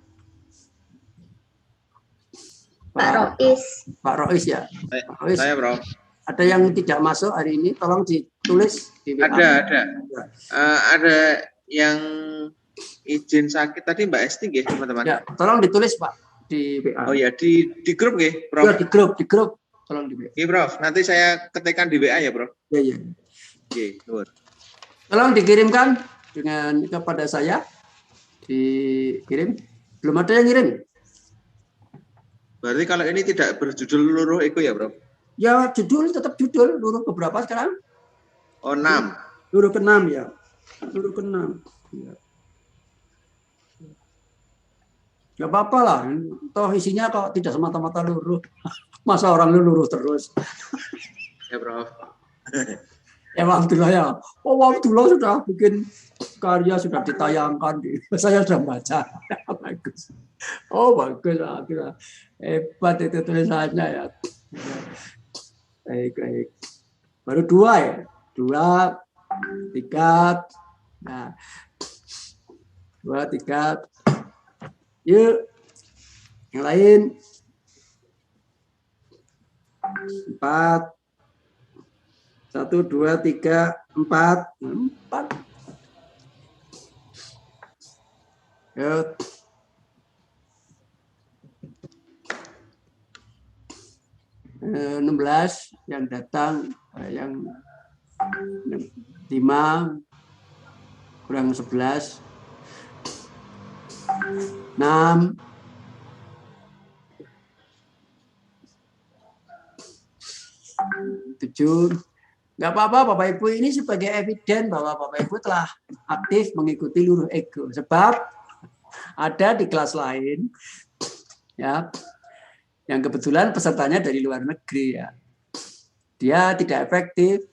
S6: Pak Rois.
S1: Pak Rois ya. Pak Rois.
S7: Saya, Bro.
S1: Ada yang tidak masuk hari ini, tolong ditulis di WA.
S7: Ada. Ada yang izin sakit tadi Mbak Esti nggih, teman-teman.
S1: Ya, tolong ditulis Pak di WA.
S7: Oh ya, di grup nggih, Bro.
S1: Ya, di grup. Tolong di WA.
S7: Oke, Bro. Nanti saya ketikkan di WA ya, Bro.
S1: Ya.
S7: Oke, nuwun.
S1: Tolong dikirimkan dengan kepada saya. Dikirim. Belum ada yang ngirim.
S7: Berarti kalau ini tidak berjudul luruh itu ya, Bro?
S1: Ya, judul tetap judul. Luruh keberapa sekarang?
S7: Oh, 6.
S1: Luruh ke-6 ya. Luruh ke-6. Ya. Gak apa-apa lah. Toh isinya kok tidak semata-mata luruh. Masa orang luruh terus.
S7: Ya, Bro.
S1: Ya, Alhamdulillah ya. Oh, Alhamdulillah sudah bikin karya, sudah ditayangkan. Saya sudah baca. Bagus. Oh, bagus. Alhamdulillah. Hebat itu tulisannya ya. Baik. Baru 2 ya. 2, 3. Nah. 2, 3. Yuk. Yang lain. 4. 1, 2, 3, 4. 4. Yuk. Eh, 16 yang datang, yang 5 kurang 11, 6, 7. Nggak apa-apa Bapak Ibu, ini sebagai eviden bahwa Bapak Ibu telah aktif mengikuti luruh ego. Sebab ada di kelas lain ya, yang kebetulan pesertanya dari luar negeri ya. Dia tidak efektif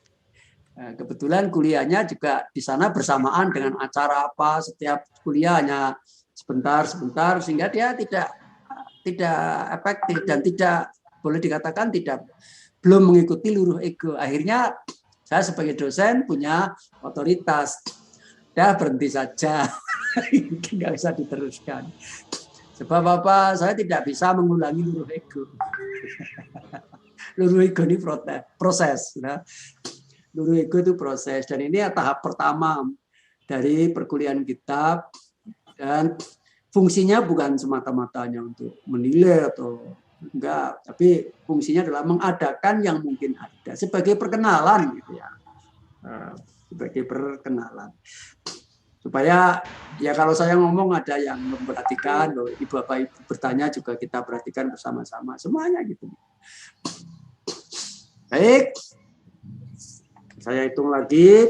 S1: Kebetulan kuliahnya juga di sana bersamaan dengan acara apa, setiap kuliahnya sebentar sehingga dia tidak efektif dan tidak boleh dikatakan belum mengikuti luruh ego. Akhirnya saya sebagai dosen punya otoritas. Dah berhenti saja, nggak bisa diteruskan. Sebab apa? Saya tidak bisa mengulangi luruh ego. Luruh ego ini proses. Nah. Luruh ego itu proses. Dan ini tahap pertama dari perkuliahan kita. Dan fungsinya bukan semata-matanya untuk menilai atau enggak, tapi fungsinya adalah mengadakan yang mungkin ada sebagai perkenalan gitu ya. Sebagai perkenalan. Supaya ya kalau saya ngomong ada yang memperhatikan, loh, Ibu Bapak Ibu bertanya juga kita perhatikan bersama-sama semuanya gitu. Baik. Saya hitung lagi.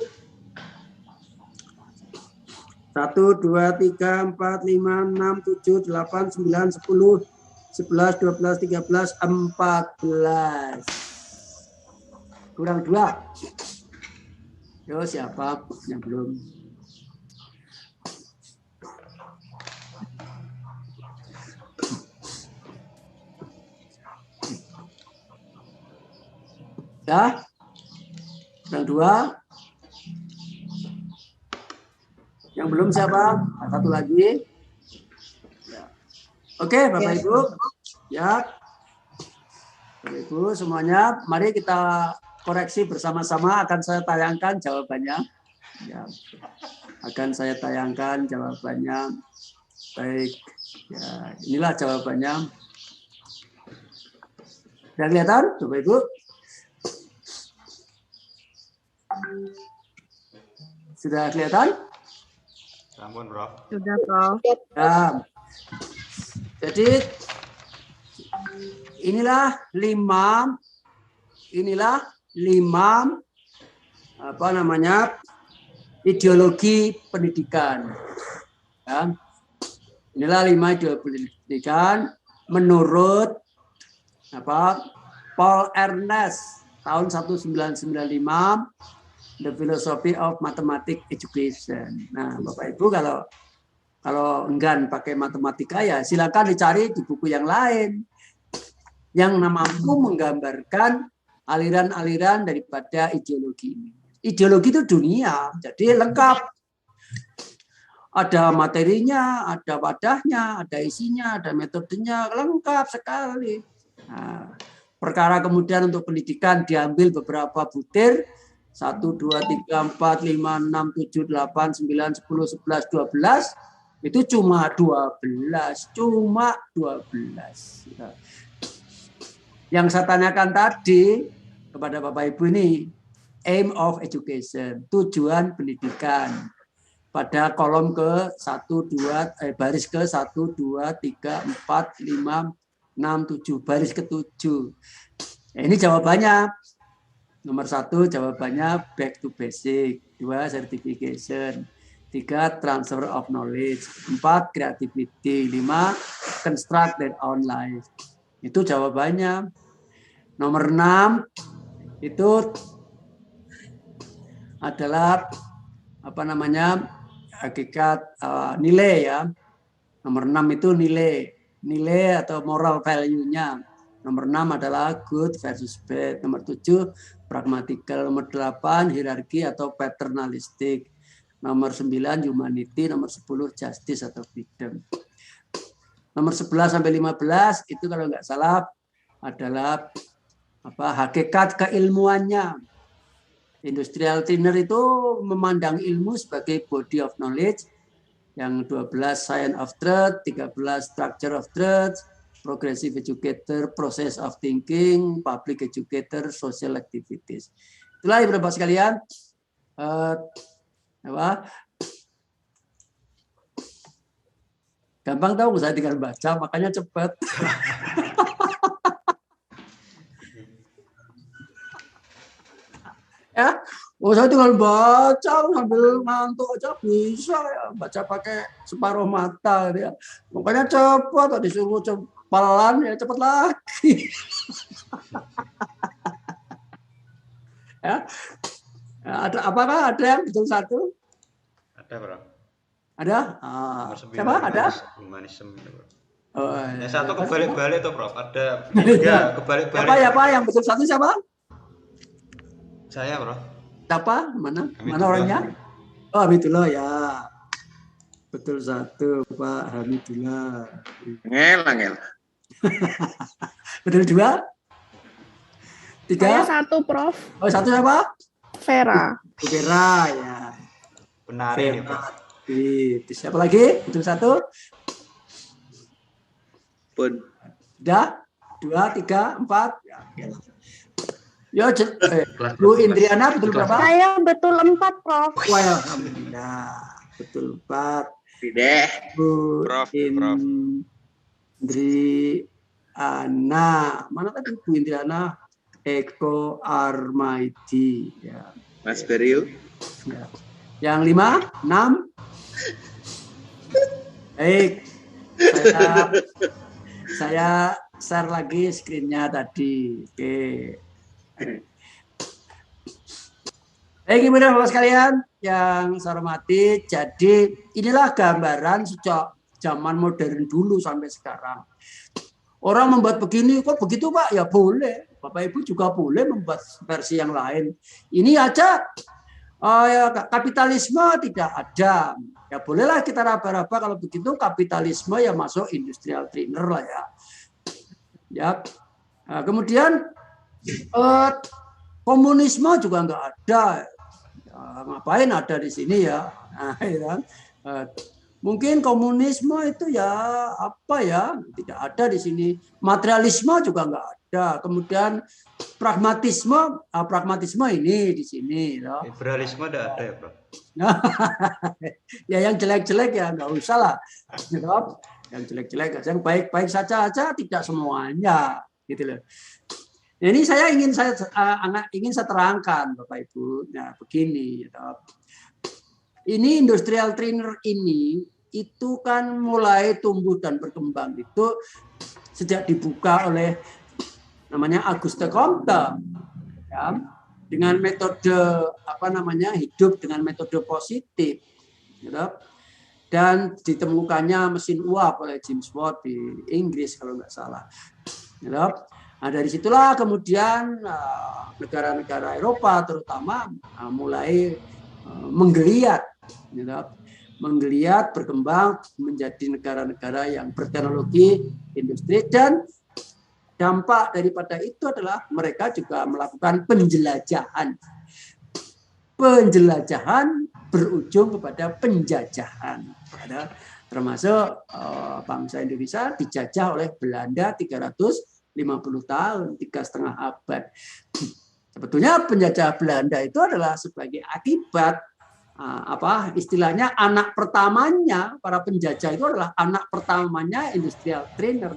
S1: 1, 2, 3, 4, 5, 6, 7, 8, 9, 10, 11, 12, 13, 14. Kurang 2. Yo, siapa yang belum? Ya? Kurang 2. Yang belum siapa? Satu lagi. Ya. Oke, Bapak Ibu. Ya. Bapak Ibu semuanya, mari kita koreksi bersama-sama. Akan saya tayangkan jawabannya. Ya. Akan saya tayangkan jawabannya. Baik. Ya, inilah jawabannya. Sudah kelihatan, Bapak Ibu? Sudah kelihatan?
S4: Ampun, Bro.
S2: Sudah, Prof.
S1: Ya. Jadi inilah 5 ideologi pendidikan. Ya. Inilah 5 ideologi pendidikan menurut Paul Ernst tahun 1995. The Philosophy of Mathematics Education. Nah, Bapak Ibu kalau enggan pakai matematika ya silakan dicari di buku yang lain yang mampu menggambarkan aliran-aliran daripada ideologi ini. Ideologi itu dunia, jadi lengkap. Ada materinya, ada wadahnya, ada isinya, ada metodenya, lengkap sekali. Nah, perkara kemudian untuk pendidikan diambil beberapa butir. 1, 2, 3, 4, 5, 6, 7, 8, 9, 10, 11, 12 itu cuma 12. Yang saya tanyakan tadi kepada Bapak Ibu ini, aim of education, tujuan pendidikan. Pada kolom ke 1, 2, baris ke 1, 2, 3, 4, 5, 6, 7, baris ke-7. Ini jawabannya. Nomor 1 jawabannya back to basic, 2 certification, 3 transfer of knowledge, 4 creativity, 5 construct their own life. Itu jawabannya. Nomor 6 itu adalah hakikat nilai ya. Nomor 6 itu nilai atau moral value-nya. Nomor 6 adalah good versus bad. Nomor 7 pragmatikal. Nomor 8 hierarki atau paternalistik. Nomor 9 humanity. Nomor 10 justice atau freedom. Nomor 11 sampai 15 itu kalau nggak salah adalah hakikat keilmuannya. Industrial trainer itu memandang ilmu sebagai body of knowledge. Yang 12 science of truth, 13 structure of truth, progressive educator, process of thinking, public educator, social activities. Itulah Ibu Bapak sekalian. Gampang tahu saya tinggal baca, makanya cepat. Ya, saya tinggal baca sambil ngantuk aja bisa ya, baca pakai separuh mata ya. Makanya cepat, disuruh pelan ya cepat lagi. Ya. Apakah ada yang betul satu?
S4: Ada, Bro.
S1: Ada?
S4: Nomor 9,
S1: Siapa? Ada?
S4: Humanisme itu, Bro.
S1: Oh,
S4: Yang satu
S1: siapa?
S4: kebalik-balik tuh, Prof. Ada 3 kebalik-balik.
S1: Siapa yang betul satu siapa?
S4: Saya, Bro.
S1: Siapa? Mana
S4: Hamidullah.
S1: orangnya? Oh, Hamidullah ya. Betul satu, Pak Hamidullah.
S7: Angel.
S1: Betul 2? 3?
S8: Saya 1, Prof.
S1: Oh, 1 siapa?
S8: Vera.
S1: Vera ya.
S4: Benar ini, Prof.
S1: Itu siapa lagi? Betul 1?
S7: Pun.
S1: Udah? 2, 3, 4. Ya, yo, Bu Indriana betul berapa?
S8: Saya betul 4, Prof.
S1: Wah, ya, alhamdulillah. Betul 4.
S7: Tidak.
S1: Bu
S4: Prof.
S1: Indriana. Mana tadi Bu Indriana? Eko Armaidi. Ya.
S7: Mas Berio.
S1: Ya. Yang 5, 6. Baik. Saya share lagi screen-nya tadi. Oke. Baik, Ibu dan Bapak sekalian yang saya hormati, jadi inilah gambaran sejak zaman modern dulu sampai sekarang. Orang membuat begini, kok begitu Pak? Ya boleh. Bapak Ibu juga boleh membuat versi yang lain. Ini aja kapitalisme tidak ada. Ya bolehlah kita raba-raba kalau begitu kapitalisme ya masuk industrial trainer lah ya. Ya. Nah, kemudian komunisme juga nggak ada. Ya, ngapain ada di sini ya? Nah, ya. Mungkin komunisme itu ya apa ya? Tidak ada di sini. Materialisme juga nggak ada. Kemudian pragmatisme ini di sini. Ya.
S4: Liberalisme ada ya, Bro?
S1: Ya yang jelek-jelek ya nggak usah lah. Yang jelek-jelek, yang baik-baik saja tidak semuanya, gitu loh. Nah, ini saya ingin saya terangkan, Bapak Ibu. Nah, begini, gitu. Ini industrial trainer ini itu kan mulai tumbuh dan berkembang itu sejak dibuka oleh namanya Auguste Comte, ya, dengan metode hidup dengan metode positif, gitu. Dan ditemukannya mesin uap oleh James Watt di Inggris kalau nggak salah. Gitu. Nah, dari situlah kemudian negara-negara Eropa terutama mulai menggeliat, gitu. Menggeliat berkembang menjadi negara-negara yang berteknologi industri, dan dampak daripada itu adalah mereka juga melakukan penjelajahan. Penjelajahan berujung kepada penjajahan. Termasuk bangsa Indonesia dijajah oleh Belanda 350 tahun, 3,5 abad. Sebetulnya penjajah Belanda itu adalah sebagai akibat istilahnya anak pertamanya para penjajah itu adalah anak pertamanya industrial trainer.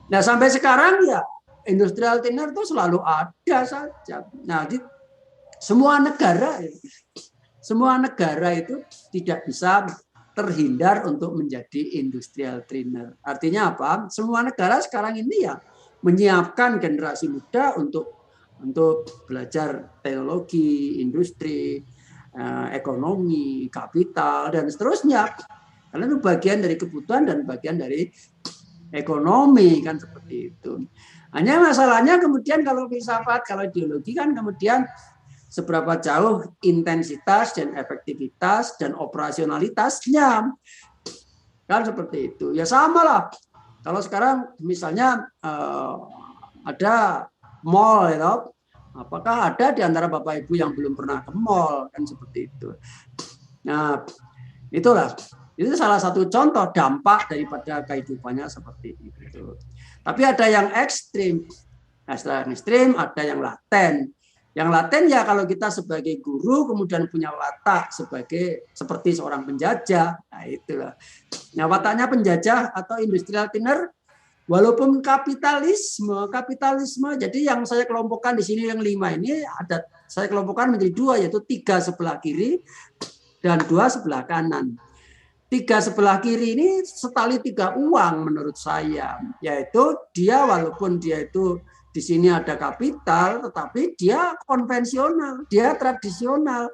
S1: Nah, sampai sekarang ya industrial trainer itu selalu ada saja. Nah, di semua negara itu tidak bisa terhindar untuk menjadi industrial trainer. Artinya apa? Semua negara sekarang ini ya menyiapkan generasi muda untuk belajar teknologi, industri, ekonomi, kapital, dan seterusnya. Karena itu bagian dari kebutuhan dan bagian dari ekonomi, kan seperti itu. Hanya masalahnya kemudian kalau filsafat, kalau ideologi kan kemudian seberapa jauh intensitas dan efektivitas dan operasionalitasnya, kan seperti itu. Ya sama lah. Kalau sekarang misalnya ada mall, ya, apakah ada di antara Bapak Ibu yang belum pernah ke mall, kan seperti itu. Nah, itulah. Itu salah satu contoh dampak daripada kehidupannya seperti itu. Tapi ada yang ekstrim. Nah, setelah yang ekstrim ada yang laten. Yang laten ya kalau kita sebagai guru kemudian punya watak seperti seorang penjajah. Nah, itulah. Nah, wataknya penjajah atau industrial trainer walaupun kapitalisme. Jadi yang saya kelompokkan di sini yang 5 ini saya kelompokkan menjadi 2, yaitu 3 sebelah kiri dan 2 sebelah kanan. 3 sebelah kiri ini setali 3 uang menurut saya, yaitu dia walaupun dia itu di sini ada kapital, tetapi dia konvensional, dia tradisional.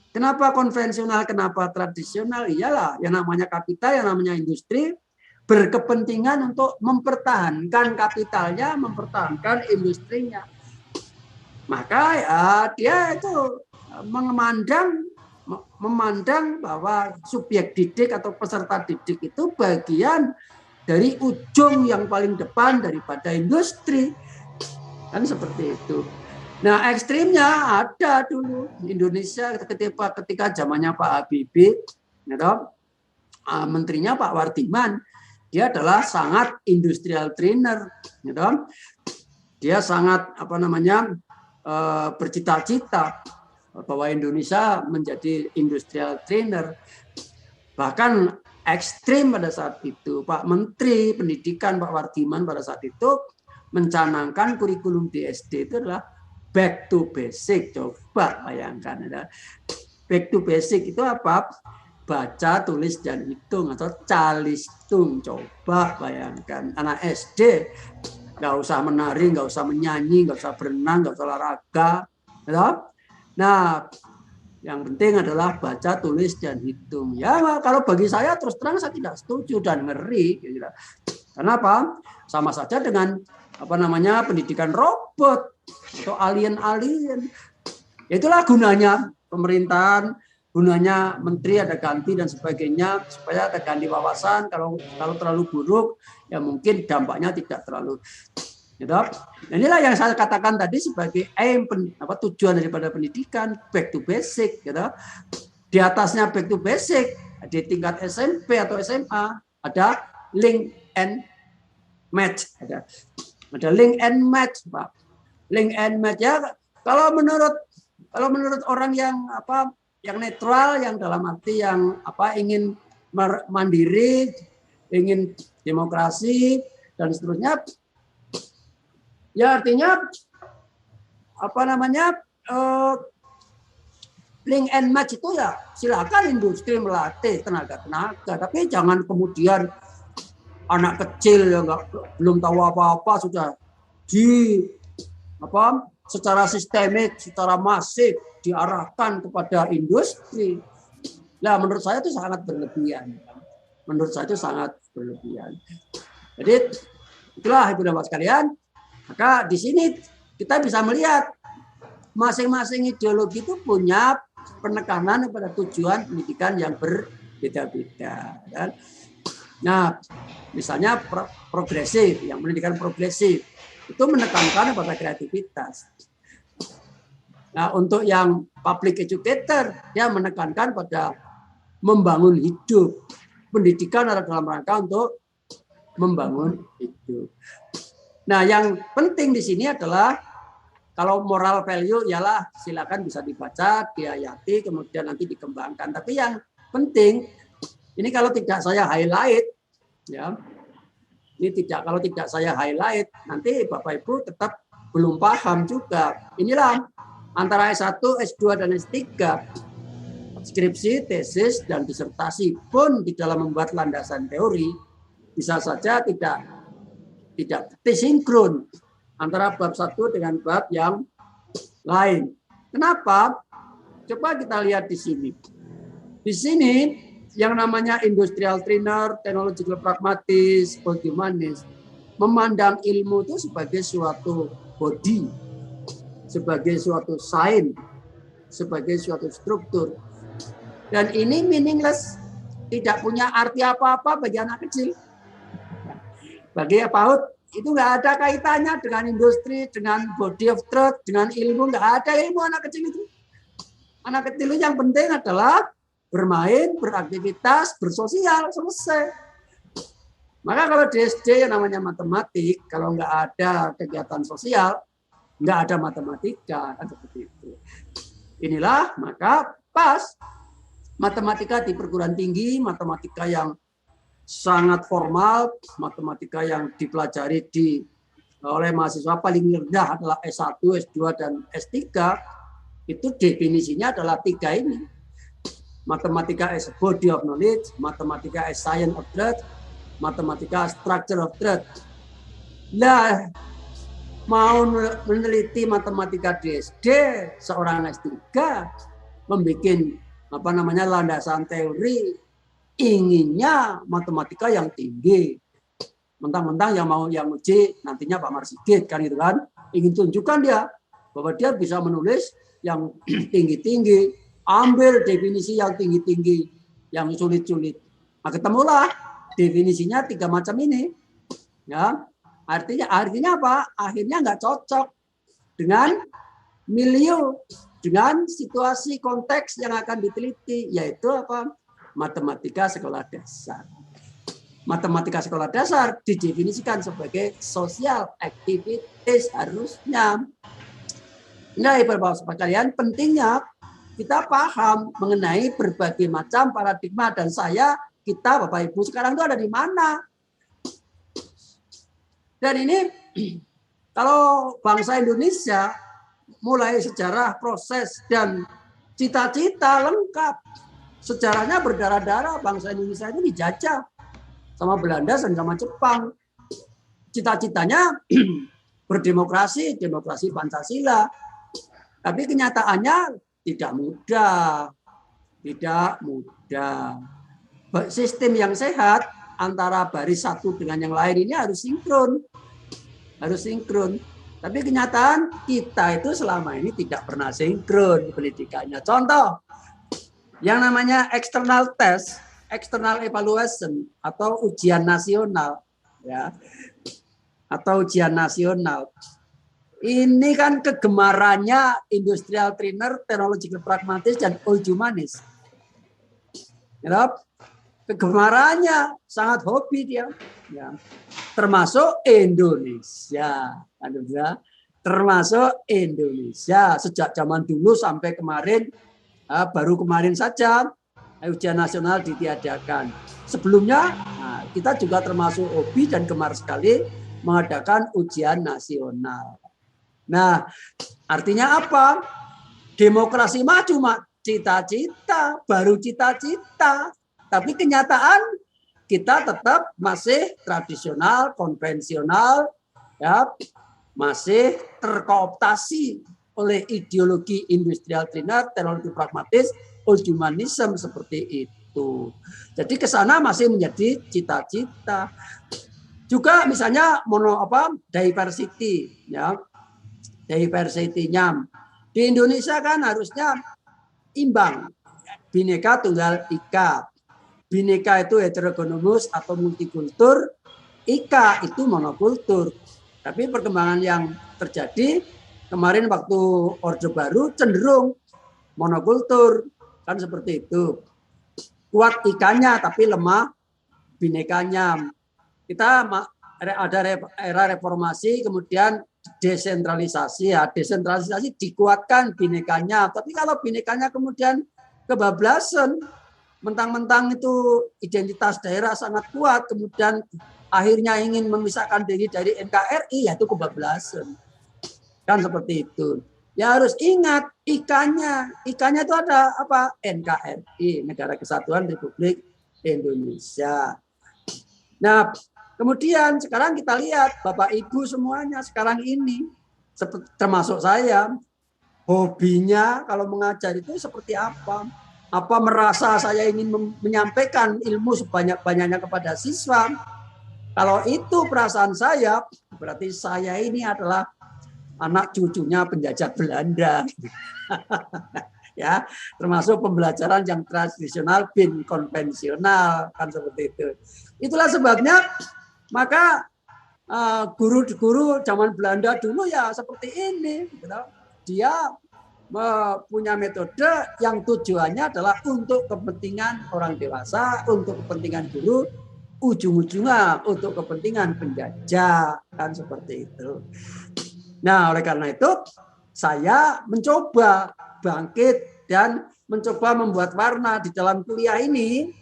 S1: Kenapa konvensional, kenapa tradisional? Iyalah, yang namanya kapital, yang namanya industri, berkepentingan untuk mempertahankan kapitalnya, mempertahankan industrinya. Maka ya dia itu memandang bahwa subjek didik atau peserta didik itu bagian dari ujung yang paling depan daripada industri. Kan seperti itu. Nah, ekstrimnya ada dulu Indonesia ketika zamannya Pak Habibie, menterinya Pak Wardiman, dia adalah sangat industrial trainer, dia sangat bercita-cita bahwa Indonesia menjadi industrial trainer. Bahkan ekstrim pada saat itu Pak Menteri Pendidikan Pak Wardiman pada saat itu mencanangkan kurikulum di SD itu adalah back to basic. Coba bayangkan, back to basic itu apa? Baca, tulis, dan hitung atau calistung. Coba bayangkan, anak SD nggak usah menari, nggak usah menyanyi, nggak usah berenang, nggak usah olahraga. Nah, yang penting adalah baca, tulis, dan hitung. Ya, kalau bagi saya terus terang saya tidak setuju dan ngeri. Kenapa? Sama saja dengan pendidikan robot atau alien-alien. Itulah gunanya pemerintahan, gunanya menteri ada ganti dan sebagainya supaya ada ganti wawasan. Kalau terlalu buruk ya mungkin dampaknya tidak terlalu. Nah, inilah yang saya katakan tadi sebagai aim tujuan daripada pendidikan back to basic. Di atasnya back to basic di tingkat SMP atau SMA ada link and match. Ada link and match, Pak. Link and match ya. Kalau menurut orang yang yang netral, yang dalam arti yang ingin mandiri, ingin demokrasi dan seterusnya, ya artinya link and match itu ya silakan industri melatih tenaga, tapi jangan kemudian anak kecil yang belum tahu apa-apa sudah secara sistemik, secara masif diarahkan kepada industri. Nah, menurut saya itu sangat berlebihan. Jadi itulah Ibu dan Bapak sekalian. Maka di sini kita bisa melihat masing-masing ideologi itu punya penekanan pada tujuan pendidikan yang berbeda-beda. Nah, misalnya progresif, yang pendidikan progresif itu menekankan pada kreativitas. Nah, untuk yang public educator, dia menekankan pada membangun hidup. Pendidikan adalah dalam rangka untuk membangun hidup. Nah, yang penting di sini adalah kalau moral value ialah silakan bisa dibaca, dihayati, kemudian nanti dikembangkan. Tapi yang penting ini kalau tidak saya highlight, ya, kalau tidak saya highlight, nanti Bapak Ibu tetap belum paham juga. Inilah antara S1, S2, dan S3, skripsi, tesis, dan disertasi pun di dalam membuat landasan teori bisa saja tidak sinkron antara bab satu dengan bab yang lain. Kenapa? Coba kita lihat di sini. Di sini yang namanya industrial trainer, technological pragmatis, humanis, memandang ilmu itu sebagai suatu body, sebagai suatu sains, sebagai suatu struktur. Dan ini meaningless, tidak punya arti apa-apa bagi anak kecil. Bagi PAUD itu nggak ada kaitannya dengan industri, dengan body of truth, dengan ilmu, nggak ada ilmu anak kecil itu. Anak kecil itu yang penting adalah bermain, beraktivitas, bersosial, selesai. Maka kalau di SD yang namanya matematik, kalau nggak ada kegiatan sosial, nggak ada matematika, kan seperti itu. Inilah maka pas matematika di perguruan tinggi, matematika yang sangat formal, matematika yang dipelajari oleh mahasiswa paling rendah adalah S1, S2, dan S3, itu definisinya adalah 3 ini. Matematika as body of knowledge, matematika as science of truth, matematika as structure of truth. Nah, mau meneliti matematika di SD, seorang S3 membuat landasan teori, inginnya matematika yang tinggi. Mentang-mentang yang uji nantinya Pak Marsigit kan gitu kan, ingin tunjukkan dia bahwa dia bisa menulis yang tinggi-tinggi, ambil definisi yang tinggi-tinggi, yang sulit-sulit. Nah, ketemulah definisinya 3 macam ini. Ya, artinya apa? Akhirnya nggak cocok dengan milieu, dengan situasi konteks yang akan diteliti, yaitu apa? Matematika sekolah dasar. Matematika sekolah dasar didefinisikan sebagai social activities harusnya. Nah, Bapak sekalian, pentingnya kita paham mengenai berbagai macam paradigma, dan kita Bapak Ibu sekarang itu ada di mana. Dan ini kalau bangsa Indonesia mulai sejarah, proses, dan cita-cita lengkap. Sejarahnya berdarah-darah, bangsa Indonesia itu dijajah sama Belanda dan sama Jepang. Cita-citanya berdemokrasi, demokrasi Pancasila. Tapi kenyataannya tidak mudah. Tidak mudah. Sistem yang sehat antara baris satu dengan yang lain ini harus sinkron. Harus sinkron. Tapi kenyataan kita itu selama ini tidak pernah sinkron pendidikannya. Contoh, yang namanya external test, external evaluation atau ujian nasional, ya, atau ujian nasional. Ini kan kegemarannya industrial trainer, technological pragmatis, dan old humanis. Ya, kegemarannya sangat hobi dia, ya. Termasuk Indonesia, termasuk Indonesia sejak zaman dulu sampai kemarin, baru kemarin saja ujian nasional ditiadakan. Sebelumnya kita juga termasuk hobi dan gemar sekali mengadakan ujian nasional. Nah, artinya apa? Demokrasi maju cita-cita, baru cita-cita. Tapi kenyataan kita tetap masih tradisional, konvensional, ya, masih terkooptasi oleh ideologi industrial trainer, teknologi pragmatis, old humanism seperti itu. Jadi ke sana masih menjadi cita-cita. Juga misalnya diversity, ya. Diversity-nya di Indonesia kan harusnya imbang, bineka tunggal ika. Bineka itu heterogeneous atau multikultur, ika itu monokultur. Tapi perkembangan yang terjadi kemarin waktu Orde Baru cenderung monokultur, kan seperti itu. Kuat ikanya tapi lemah binekanya. Kita ada era reformasi, kemudian desentralisasi, ya, desentralisasi dikuatkan binekanya. Tapi kalau binekanya kemudian kebablasan, mentang-mentang itu identitas daerah sangat kuat, kemudian akhirnya ingin memisahkan diri dari NKRI, yaitu kebablasan. Kan seperti itu. Ya harus ingat ikannya itu ada apa? NKRI, Negara Kesatuan Republik Indonesia. Nah, kemudian sekarang kita lihat Bapak Ibu semuanya sekarang ini, termasuk saya, hobinya kalau mengajar itu seperti apa? Apa merasa saya ingin menyampaikan ilmu sebanyak-banyaknya kepada siswa? Kalau itu perasaan saya, berarti saya ini adalah anak cucunya penjajah Belanda. Ya, termasuk pembelajaran yang tradisional bin konvensional, kan seperti itu. Itulah sebabnya maka guru-guru zaman Belanda dulu ya seperti ini, gitu. Dia punya metode yang tujuannya adalah untuk kepentingan orang dewasa, untuk kepentingan guru, ujung-ujungnya untuk kepentingan penjajah, kan seperti itu. Nah, oleh karena itu saya mencoba bangkit dan mencoba membuat warna di dalam kuliah ini.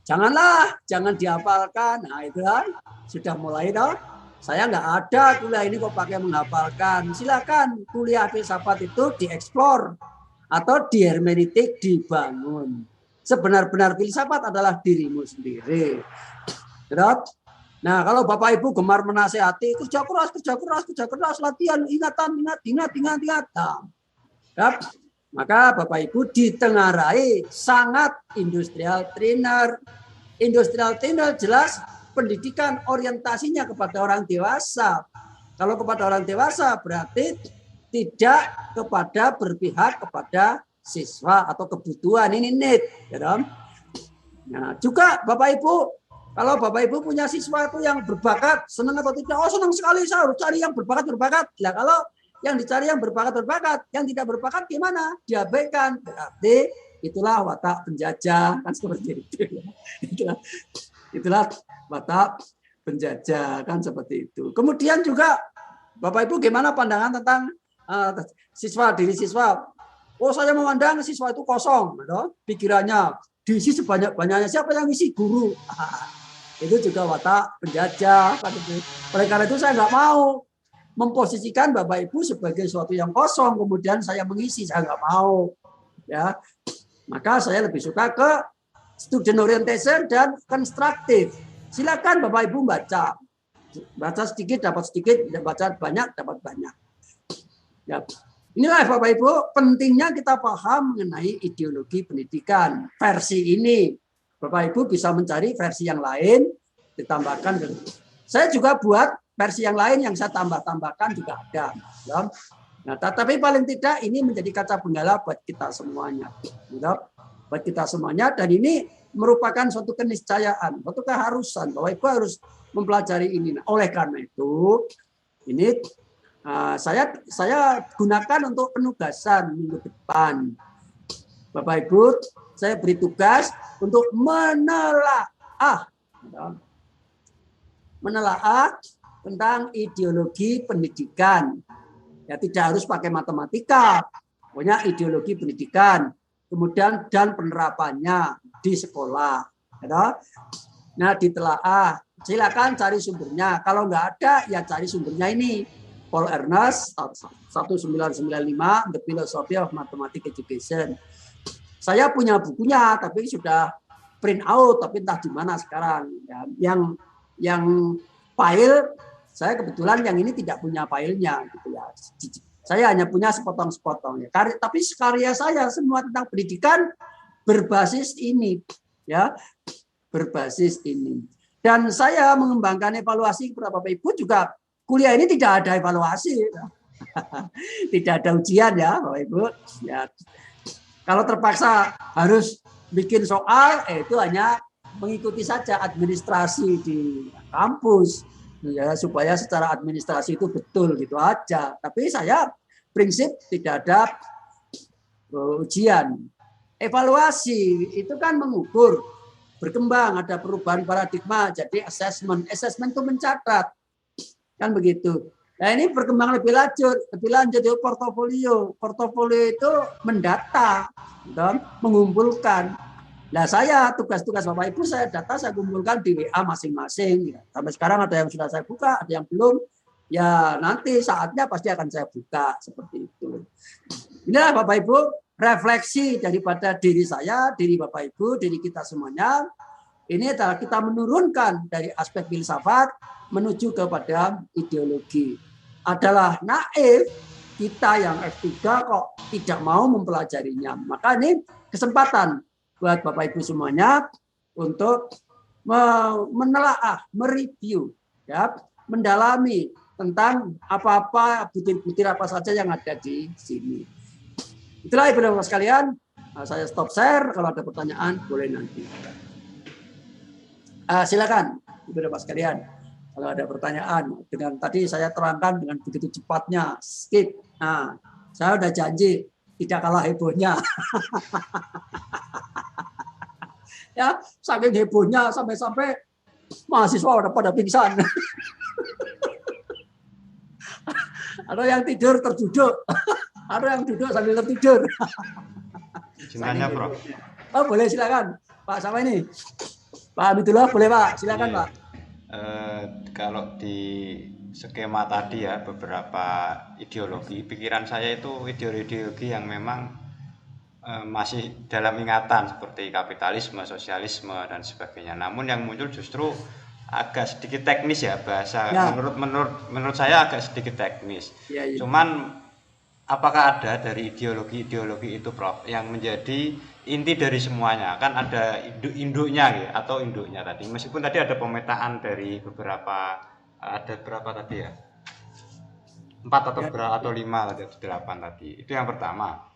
S1: Jangan dihafalkan. Nah, itu kan sudah mulai toh. Saya nggak ada kuliah ini kok pakai menghafalkan. Silakan kuliah filsafat itu dieksplor atau di hermeneutik dibangun. Sebenar-benar filsafat adalah dirimu sendiri. Terus Nah, kalau Bapak Ibu gemar menasehati, kerja keras, latihan, ingatan, ingat. Nah, maka Bapak Ibu ditengarai sangat industrial trainer. Industrial trainer jelas pendidikan orientasinya kepada orang dewasa. Kalau kepada orang dewasa berarti tidak kepada berpihak kepada siswa atau kebutuhan ini need, ya dong. Nah, juga Bapak Ibu, kalau Bapak Ibu punya siswa itu yang berbakat, senang atau tidak? Oh, senang sekali, saya harus cari yang berbakat. Nah, kalau yang dicari yang berbakat, yang tidak berbakat gimana? Diabaikan. Berarti itulah watak penjajah, kan seperti itu. Itulah watak penjajah, kan seperti itu. Kemudian juga Bapak Ibu gimana pandangan tentang diri siswa? Oh, saya memandang siswa itu kosong, pikirannya diisi sebanyak-banyaknya. Siapa yang isi? Guru. Itu juga watak penjajah. Oleh karena itu saya nggak mau memposisikan Bapak Ibu sebagai sesuatu yang kosong, kemudian saya mengisi, saya nggak mau. Ya, maka saya lebih suka ke student orientation dan konstruktif. Silakan Bapak Ibu baca sedikit dapat sedikit, baca banyak dapat banyak. Ya. Inilah Bapak Ibu pentingnya kita paham mengenai ideologi pendidikan versi ini. Bapak Ibu bisa mencari versi yang lain, ditambahkan. Saya juga buat versi yang lain yang saya tambahkan juga ada. Nah, tapi paling tidak ini menjadi kaca benggala buat kita semuanya. Buat kita semuanya, dan ini merupakan suatu keniscayaan, suatu keharusan bahwa Ibu harus mempelajari ini. Nah, oleh karena itu, ini saya gunakan untuk penugasan minggu depan. Bapak Ibu, saya beri tugas untuk menelaah tentang ideologi pendidikan. Ya, tidak harus pakai matematika, pokoknya ideologi pendidikan, kemudian dan penerapannya di sekolah. Ya, nah, ditelaah. Silakan cari sumbernya. Kalau nggak ada, ya cari sumbernya ini. Paul Ernst 1995, The Philosophy of Mathematical Education. Saya punya bukunya, tapi sudah print out, tapi entah di mana sekarang. Ya, yang file, saya kebetulan yang ini tidak punya filenya, gitu ya. Saya hanya punya sepotong-sepotong. Ya. Tapi karya saya semua tentang pendidikan berbasis ini, ya, berbasis ini. Dan saya mengembangkan evaluasi kepada Bapak Ibu juga. Kuliah ini tidak ada evaluasi, tidak ada ujian ya, Bapak Ibu. Ya. Kalau terpaksa harus bikin soal, itu hanya mengikuti saja administrasi di kampus, ya, supaya secara administrasi itu betul gitu aja. Tapi saya prinsip tidak ada ujian. Evaluasi itu kan mengukur, berkembang, ada perubahan paradigma, jadi assessment itu mencatat, kan begitu. Nah, ini berkembang lebih lanjut itu portofolio. Portofolio itu mendata, dan mengumpulkan. Nah, saya tugas-tugas Bapak Ibu saya kumpulkan di WA masing-masing. Ya. Sampai sekarang ada yang sudah saya buka, ada yang belum. Ya, nanti saatnya pasti akan saya buka seperti itu. Inilah Bapak Ibu refleksi daripada diri saya, diri Bapak Ibu, diri kita semuanya. Ini adalah kita menurunkan dari aspek filsafat menuju kepada ideologi. Adalah naif kita yang F3 kok tidak mau mempelajarinya. Maka ini kesempatan buat Bapak Ibu semuanya untuk menelaah, mereview, ya, mendalami tentang apa-apa, butir-butir apa saja yang ada di sini. Itulah Ibu dan Bapak sekalian. Saya stop share. Kalau ada pertanyaan boleh nanti. Silakan Ibu dan Bapak sekalian. Kalau ada pertanyaan, dengan tadi saya terangkan dengan begitu cepatnya, skip. Nah, saya udah janji tidak kalah hebohnya. Ya, saking hebohnya sampai mahasiswa udah pada pingsan. Ada yang tidur terduduk, ada yang duduk sambil tertidur.
S4: Izinkannya, Prof.
S1: Oh, boleh, silakan, Pak. Sama ini, Pak Abdullah, boleh Pak, silakan Pak.
S4: Kalau di skema tadi ya, beberapa ideologi, pikiran saya itu ideologi yang memang masih dalam ingatan seperti kapitalisme, sosialisme dan sebagainya. Namun yang muncul justru agak sedikit teknis ya bahasa.
S1: Ya.
S4: Menurut saya agak sedikit teknis.
S1: Ya, ya.
S4: Cuman apakah ada dari ideologi itu Prof yang menjadi inti dari semuanya? Kan ada induknya ya, atau induknya tadi. Meskipun tadi ada pemetaan dari beberapa, ada berapa tadi ya? 4 atau berapa atau 5 atau 8 tadi. Itu yang pertama.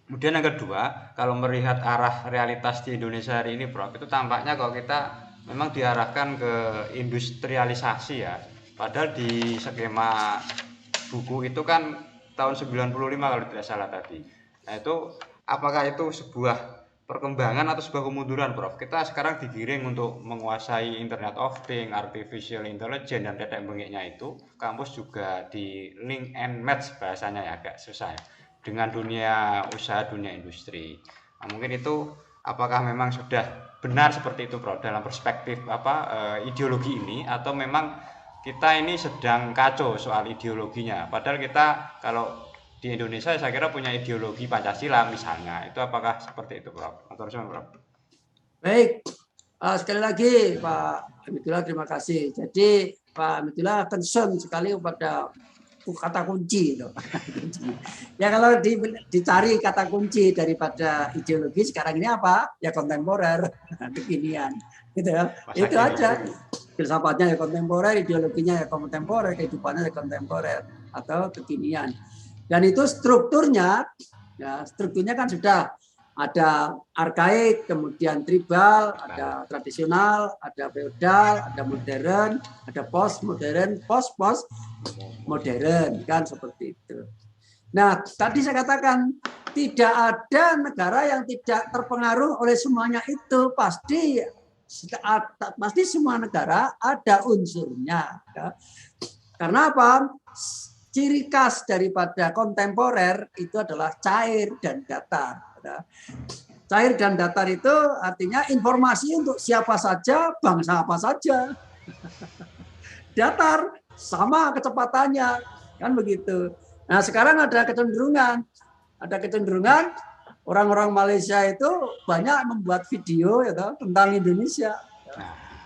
S4: Kemudian yang kedua, kalau melihat arah realitas di Indonesia hari ini Prof, itu tampaknya kalau kita memang diarahkan ke industrialisasi ya. Padahal di skema buku itu kan tahun 95 kalau tidak salah tadi. Nah itu apakah itu sebuah perkembangan atau sebuah kemunduran Prof? Kita sekarang digiring untuk menguasai Internet of Things, Artificial Intelligence dan tetek bengeknya itu. Kampus juga di link and match bahasanya ya, agak susah ya, dengan dunia usaha, dunia industri. Nah, mungkin itu apakah memang sudah benar seperti itu Prof dalam perspektif ideologi ini, atau memang kita ini sedang kacau soal ideologinya, padahal kita kalau di Indonesia saya kira punya ideologi Pancasila misalnya, itu apakah seperti itu Prof? Atau Prof?
S1: Baik, sekali lagi Pak Hamidullah terima kasih. Jadi Pak Hamidullah concern sekali kepada kata kunci itu. Ya kalau dicari kata kunci daripada ideologi sekarang ini apa? Ya kontemporer, kekinian, gitu ya. Itu aja. Filsafatnya ya kontemporer, ideologinya ya kontemporer, kehidupannya ya kontemporer atau kekinian. Dan itu strukturnya, ya strukturnya kan sudah ada arkaik, kemudian tribal, ada tradisional, ada feodal, ada modern, ada postmodern, postmodern, kan seperti itu. Nah, tadi saya katakan tidak ada negara yang tidak terpengaruh oleh semuanya itu, pasti semua negara ada unsurnya. Ya. Karena apa? Ciri khas daripada kontemporer itu adalah cair dan datar. Cair dan datar itu artinya informasi untuk siapa saja, bangsa apa saja. Datar sama kecepatannya, kan begitu. Nah sekarang ada kecenderungan orang-orang Malaysia itu banyak membuat video ya, tentang Indonesia.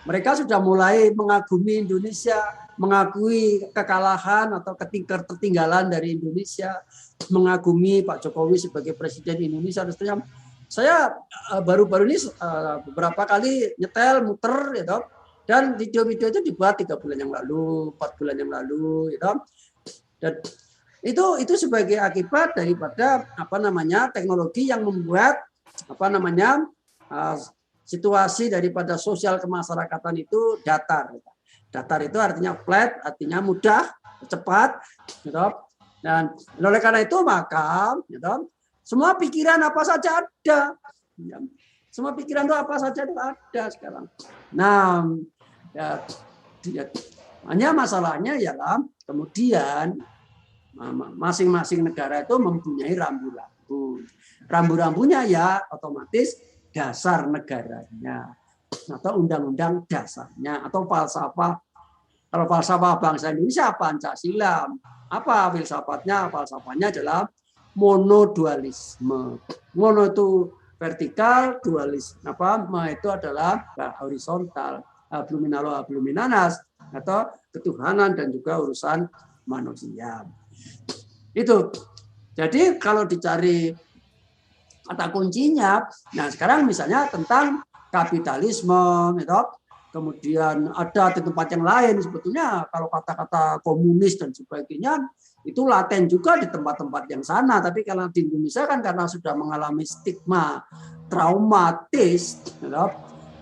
S1: Mereka sudah mulai mengagumi Indonesia, mengakui kekalahan atau ketertinggalan dari Indonesia, mengagumi Pak Jokowi sebagai presiden Indonesia. Saya baru-baru ini beberapa kali nyetel, muter, gitu, dan video-video itu dibuat 3 bulan yang lalu, 4 bulan yang lalu, gitu. Dan itu sebagai akibat daripada teknologi yang membuat situasi daripada sosial kemasyarakatan itu datar. Datar itu artinya flat, artinya mudah, cepat, gitu. Dan oleh karena itu maka, gitu, semua pikiran apa saja ada, semua pikiran itu apa saja itu ada sekarang. Nah, hanya masalahnya ialah kemudian masing-masing negara itu mempunyai rambu-rambu. Rambu-rambunya ya otomatis dasar negaranya atau undang-undang dasarnya atau falsafah. Kalau falsafah bangsa Indonesia Pancasila, apa filsafatnya? Falsafahnya adalah monodualisme. Mono itu vertikal, dualisme itu adalah horizontal, habluminalo habluminanas atau ketuhanan dan juga urusan manusia. Itu. Jadi kalau dicari kata kuncinya, nah sekarang misalnya tentang kapitalisme, gitu. Kemudian ada di tempat yang lain sebetulnya kalau kata-kata komunis dan sebagainya itu laten juga di tempat-tempat yang sana, tapi kalau di Indonesia kan karena sudah mengalami stigma traumatis, gitu,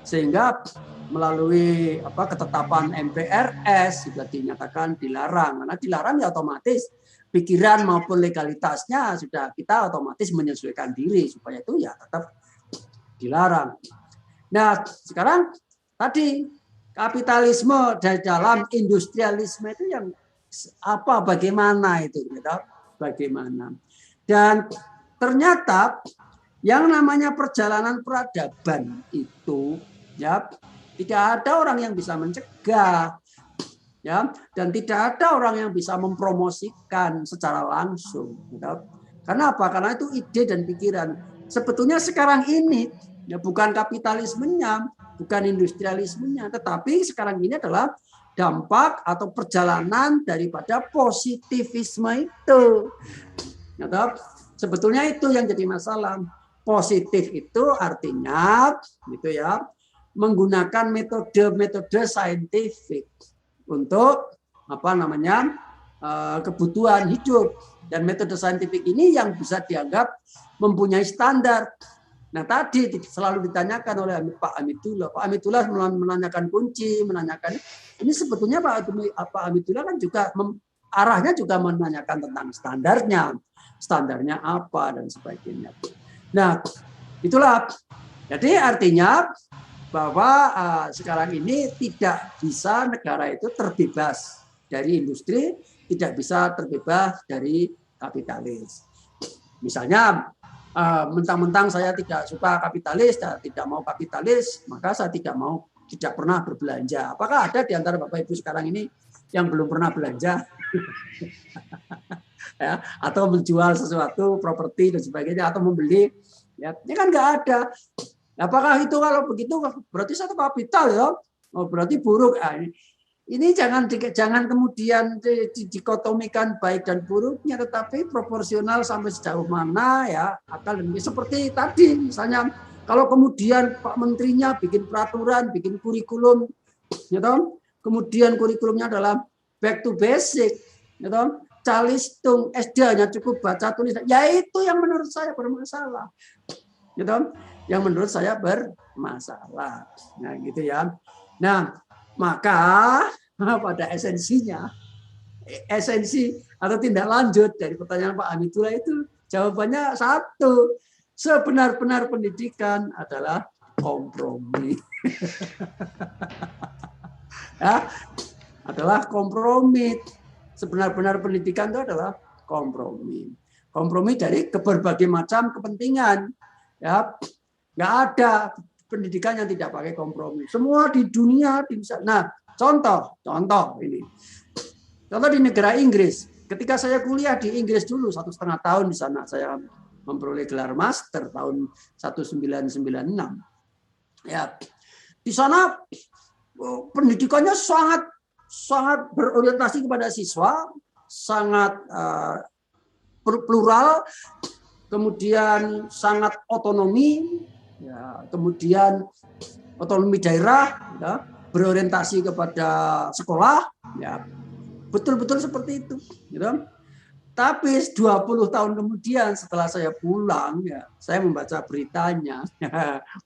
S1: sehingga melalui ketetapan MPRS juga dinyatakan dilarang. Karena dilarang ya otomatis pikiran maupun legalitasnya sudah kita otomatis menyesuaikan diri supaya itu ya tetap dilarang. Nah, sekarang tadi kapitalisme dari dalam industrialisme itu yang bagaimana itu, gitu? Bagaimana? Dan ternyata yang namanya perjalanan peradaban itu ya tidak ada orang yang bisa mencegah, ya, dan tidak ada orang yang bisa mempromosikan secara langsung. Gitu. Karena apa? Karena itu ide dan pikiran. Sebetulnya sekarang ini Ya, bukan kapitalismenya, bukan industrialismenya, tetapi sekarang ini adalah dampak atau perjalanan daripada positivisme itu. Ya, sebetulnya itu yang jadi masalah. Positif itu artinya gitu ya, menggunakan metode saintifik untuk kebutuhan hidup, dan metode saintifik ini yang bisa dianggap mempunyai standar. Nah, tadi selalu ditanyakan oleh Pak Amitullah. Pak Amitullah menanyakan kunci, menanyakan ini sebetulnya Pak Amitullah kan juga arahnya juga menanyakan tentang standarnya apa dan sebagainya. Nah, itulah. Jadi artinya bahwa sekarang ini tidak bisa negara itu terbebas dari industri, tidak bisa terbebas dari kapitalis. Misalnya, mentang-mentang saya tidak suka kapitalis, tidak mau kapitalis, maka saya tidak pernah berbelanja. Apakah ada di antara Bapak Ibu sekarang ini yang belum pernah belanja? Ya, atau menjual sesuatu, properti dan sebagainya, atau membeli? Ya, ini kan nggak ada. Apakah itu kalau begitu berarti satu kapital ya? Oh, berarti buruk. Ini jangan kemudian dikotomikan baik dan buruknya, tetapi proporsional sampai sejauh mana ya akal dan seperti tadi misalnya kalau kemudian Pak Menterinya bikin peraturan, bikin kurikulum, ya toh? Kemudian kurikulumnya adalah back to basic, ya toh? Calistung SD hanya cukup baca tulis, ya itu yang menurut saya bermasalah, ya toh? Yang menurut saya bermasalah. Nah, gitu ya. Nah, maka pada esensi atau tindak lanjut dari pertanyaan Pak Amitullah itu jawabannya satu. Sebenar-benar pendidikan adalah kompromi. Ya, adalah kompromi. Sebenar-benar pendidikan itu adalah kompromi. Kompromi dari berbagai macam kepentingan. Ya, nggak ada pendidikan yang tidak pakai kompromi. Semua di dunia bisa. Nah, contoh ini. Contoh di negara Inggris. Ketika saya kuliah di Inggris dulu 1,5 tahun di sana, saya memperoleh gelar master tahun 1996. Ya, di sana pendidikannya sangat berorientasi kepada siswa, sangat plural, kemudian sangat otonomi. Ya, kemudian otonomi daerah, ya, berorientasi kepada sekolah, ya, betul-betul seperti itu. Gitu. Tapi 20 tahun kemudian setelah saya pulang, ya, saya membaca beritanya,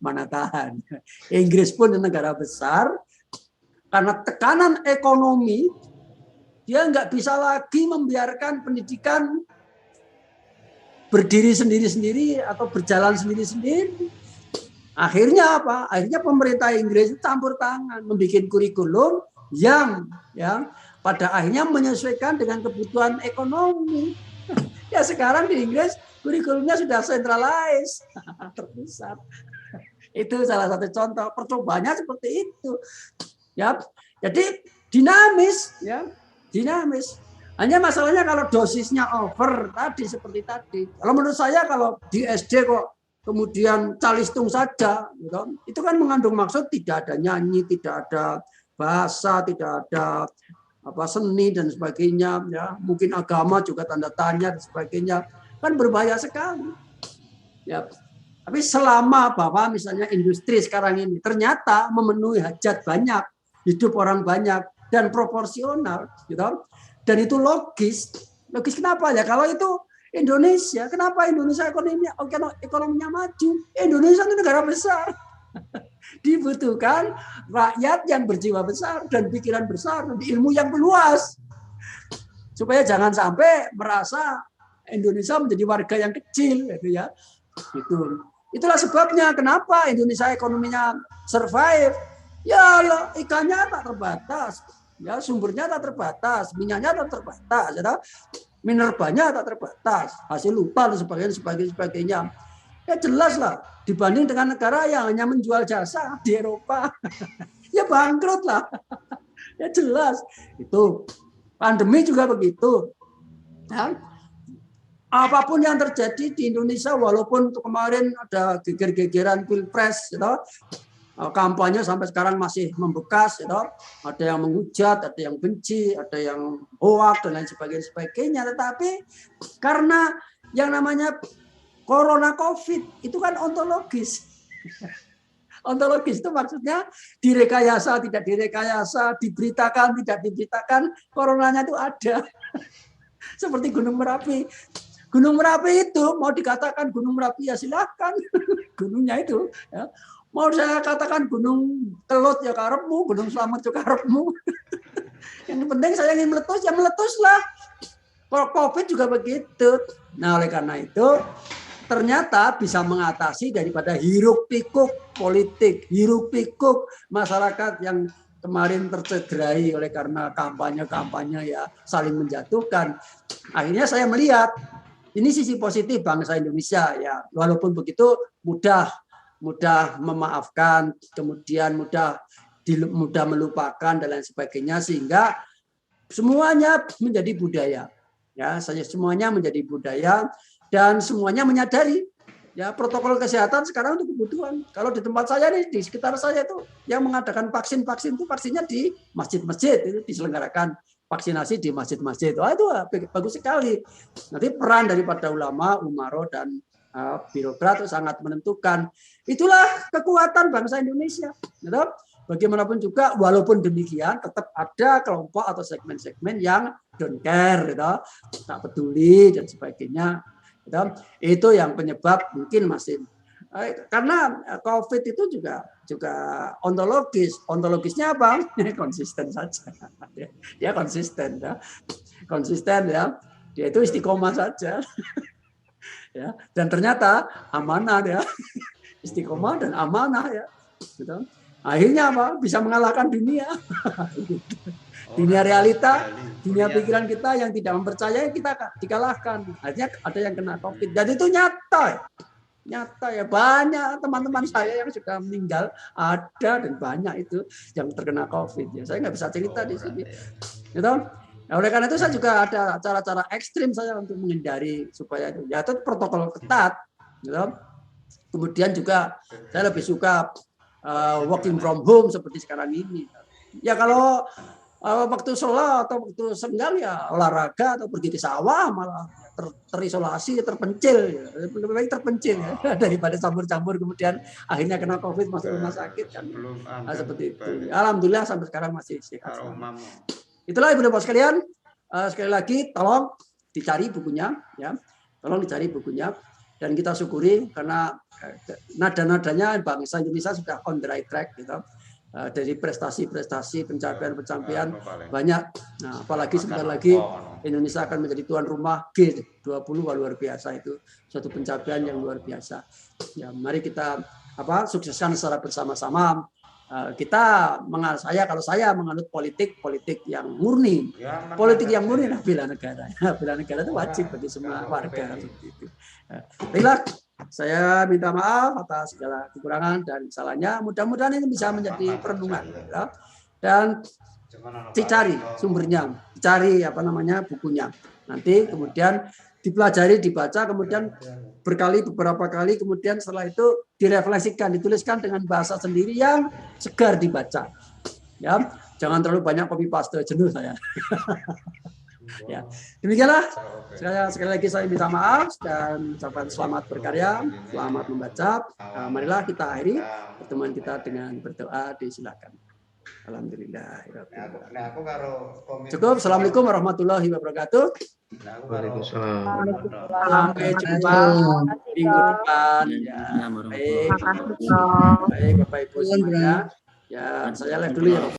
S1: mana tahan. Inggris pun negara besar, karena tekanan ekonomi, dia nggak bisa lagi membiarkan pendidikan berdiri sendiri-sendiri atau berjalan sendiri-sendiri. Akhirnya apa? Akhirnya pemerintah Inggris campur tangan, membuat kurikulum yang pada akhirnya menyesuaikan dengan kebutuhan ekonomi. Ya sekarang di Inggris kurikulumnya sudah centralized, terpusat. Itu salah satu contoh percobaannya seperti itu. Ya, jadi dinamis, ya, dinamis. Hanya masalahnya kalau dosisnya over tadi seperti tadi. Kalau menurut saya kalau di SD kok kemudian calistung saja, gitu, itu kan mengandung maksud tidak ada nyanyi, tidak ada bahasa, tidak ada seni dan sebagainya, ya mungkin agama juga tanda tanya dan sebagainya, kan berbahaya sekali. Ya, tapi selama bahwa misalnya industri sekarang ini ternyata memenuhi hajat banyak, hidup orang banyak dan proporsional, gitu, dan itu logis kenapa ya? Kalau itu Indonesia, kenapa Indonesia ekonominya maju? Indonesia itu negara besar. Dibutuhkan rakyat yang berjiwa besar dan pikiran besar dan ilmu yang meluas. Supaya jangan sampai merasa Indonesia menjadi warga yang kecil, gitu ya. Itulah sebabnya kenapa Indonesia ekonominya survive. Ya ikannya tak terbatas, ya sumbernya tak terbatas, minyaknya tak terbatas, ya. Minerbannya tak terbatas, hasil hutan dan sebagainya. Ya jelas lah, dibanding dengan negara yang hanya menjual jasa di Eropa, ya bangkrut lah. Ya jelas, itu pandemi juga begitu. Ya. apapun yang terjadi di Indonesia, walaupun untuk kemarin ada geger-gegeran pilpres, kampanye sampai sekarang masih membekas, ada yang menghujat, ada yang benci, ada yang hoak dan lain sebagainya. Tetapi karena yang namanya corona COVID itu kan ontologis. Ontologis itu maksudnya direkayasa, tidak direkayasa, diberitakan, tidak diberitakan, coronanya itu ada. Seperti Gunung Merapi. Gunung Merapi itu mau dikatakan Gunung Merapi ya silahkan. Gunungnya itu. Ya. Mau saya katakan Gunung Kelut ya karepmu, Gunung Slamet juga karepmu. Yang penting saya ingin meletus, ya meletuslah. Kalau COVID juga begitu. Nah oleh karena itu, ternyata bisa mengatasi daripada hiruk-pikuk politik, hiruk-pikuk masyarakat yang kemarin tercederai oleh karena kampanye-kampanye ya saling menjatuhkan. Akhirnya saya melihat ini sisi positif bangsa Indonesia ya. Walaupun begitu mudah memaafkan, kemudian mudah melupakan dan lain sebagainya sehingga semuanya menjadi budaya. Ya, semuanya menjadi budaya. Dan semuanya menyadari ya protokol kesehatan sekarang untuk kebutuhan. Kalau di tempat saya nih, di sekitar saya itu yang mengadakan vaksin itu vaksinnya di masjid-masjid, itu diselenggarakan vaksinasi di masjid-masjid. Wah itu bagus sekali. Nanti peran daripada ulama, umaro dan birokrat itu sangat menentukan. Itulah kekuatan bangsa Indonesia. Gitu? Bagaimanapun juga, walaupun demikian, tetap ada kelompok atau segmen-segmen yang don't care, gitu, tak peduli dan sebagainya. Itu yang penyebab mungkin masih karena COVID itu juga ontologis. Ontologisnya apa? Konsisten saja. Dia konsisten ya. Konsisten ya. Dia itu istiqomah saja. Ya, dan ternyata amanah ya. Istiqomah dan amanah ya. Gitu. Akhirnya apa? Bisa mengalahkan dunia. Dunia realita, dunia pikiran kita yang tidak mempercayai kita dikalahkan. Akhirnya ada yang kena COVID. Dan itu nyata ya, banyak teman-teman saya yang sudah meninggal ada dan banyak itu yang terkena COVID. Ya, saya nggak bisa cerita di sini. Gitu. Nah, oleh karena itu saya juga ada cara-cara ekstrim saya untuk menghindari supaya itu. Ya itu protokol ketat. Gitu. Kemudian juga saya lebih suka working from home seperti sekarang ini. Ya kalau waktu sholat atau waktu senggang ya olahraga atau pergi ke sawah malah terisolasi, terpencil, lebih baik terpencil ya daripada campur-campur kemudian akhirnya kena COVID masuk rumah sakit kan seperti itu. Alhamdulillah sampai sekarang masih sehat. Itulah ibu dan bapak sekalian. Sekali lagi tolong dicari bukunya ya, tolong dicari bukunya dan kita syukuri karena nada-nadanya bangsa Indonesia sudah on the right track gitu. Dari prestasi-prestasi, pencapaian-pencapaian banyak. Nah, apalagi sebentar lagi Indonesia akan menjadi tuan rumah G20 luar biasa itu suatu pencapaian yang luar biasa. Ya, mari kita sukseskan secara bersama-sama. Kalau saya menganut politik yang murni. Politik yang murni adalah bela negara. Bela negara itu wajib bagi semua warga seperti itu. Baiklah, saya minta maaf atas segala kekurangan dan kesalahannya. Mudah-mudahan ini bisa menjadi perenungan. Ya. Dan dicari sumbernya, dicari bukunya. Nanti kemudian dipelajari, dibaca, kemudian beberapa kali, kemudian setelah itu direfleksikan, dituliskan dengan bahasa sendiri yang segar dibaca. Ya, jangan terlalu banyak copy paste, jenuh saya. Ya, demikianlah. Sekali lagi saya minta maaf dan ucapkan selamat berkarya, selamat membaca. Marilah kita akhiri pertemuan kita dengan berdoa. Disilakan. Alhamdulillah. Cukup. Assalamualaikum warahmatullahi wabarakatuh.
S3: Waalaikumsalam.
S1: Sampai jumpa minggu depan. Ya, baik. Baik Bapak Ibu semuanya. Ya, saya live dulu ya.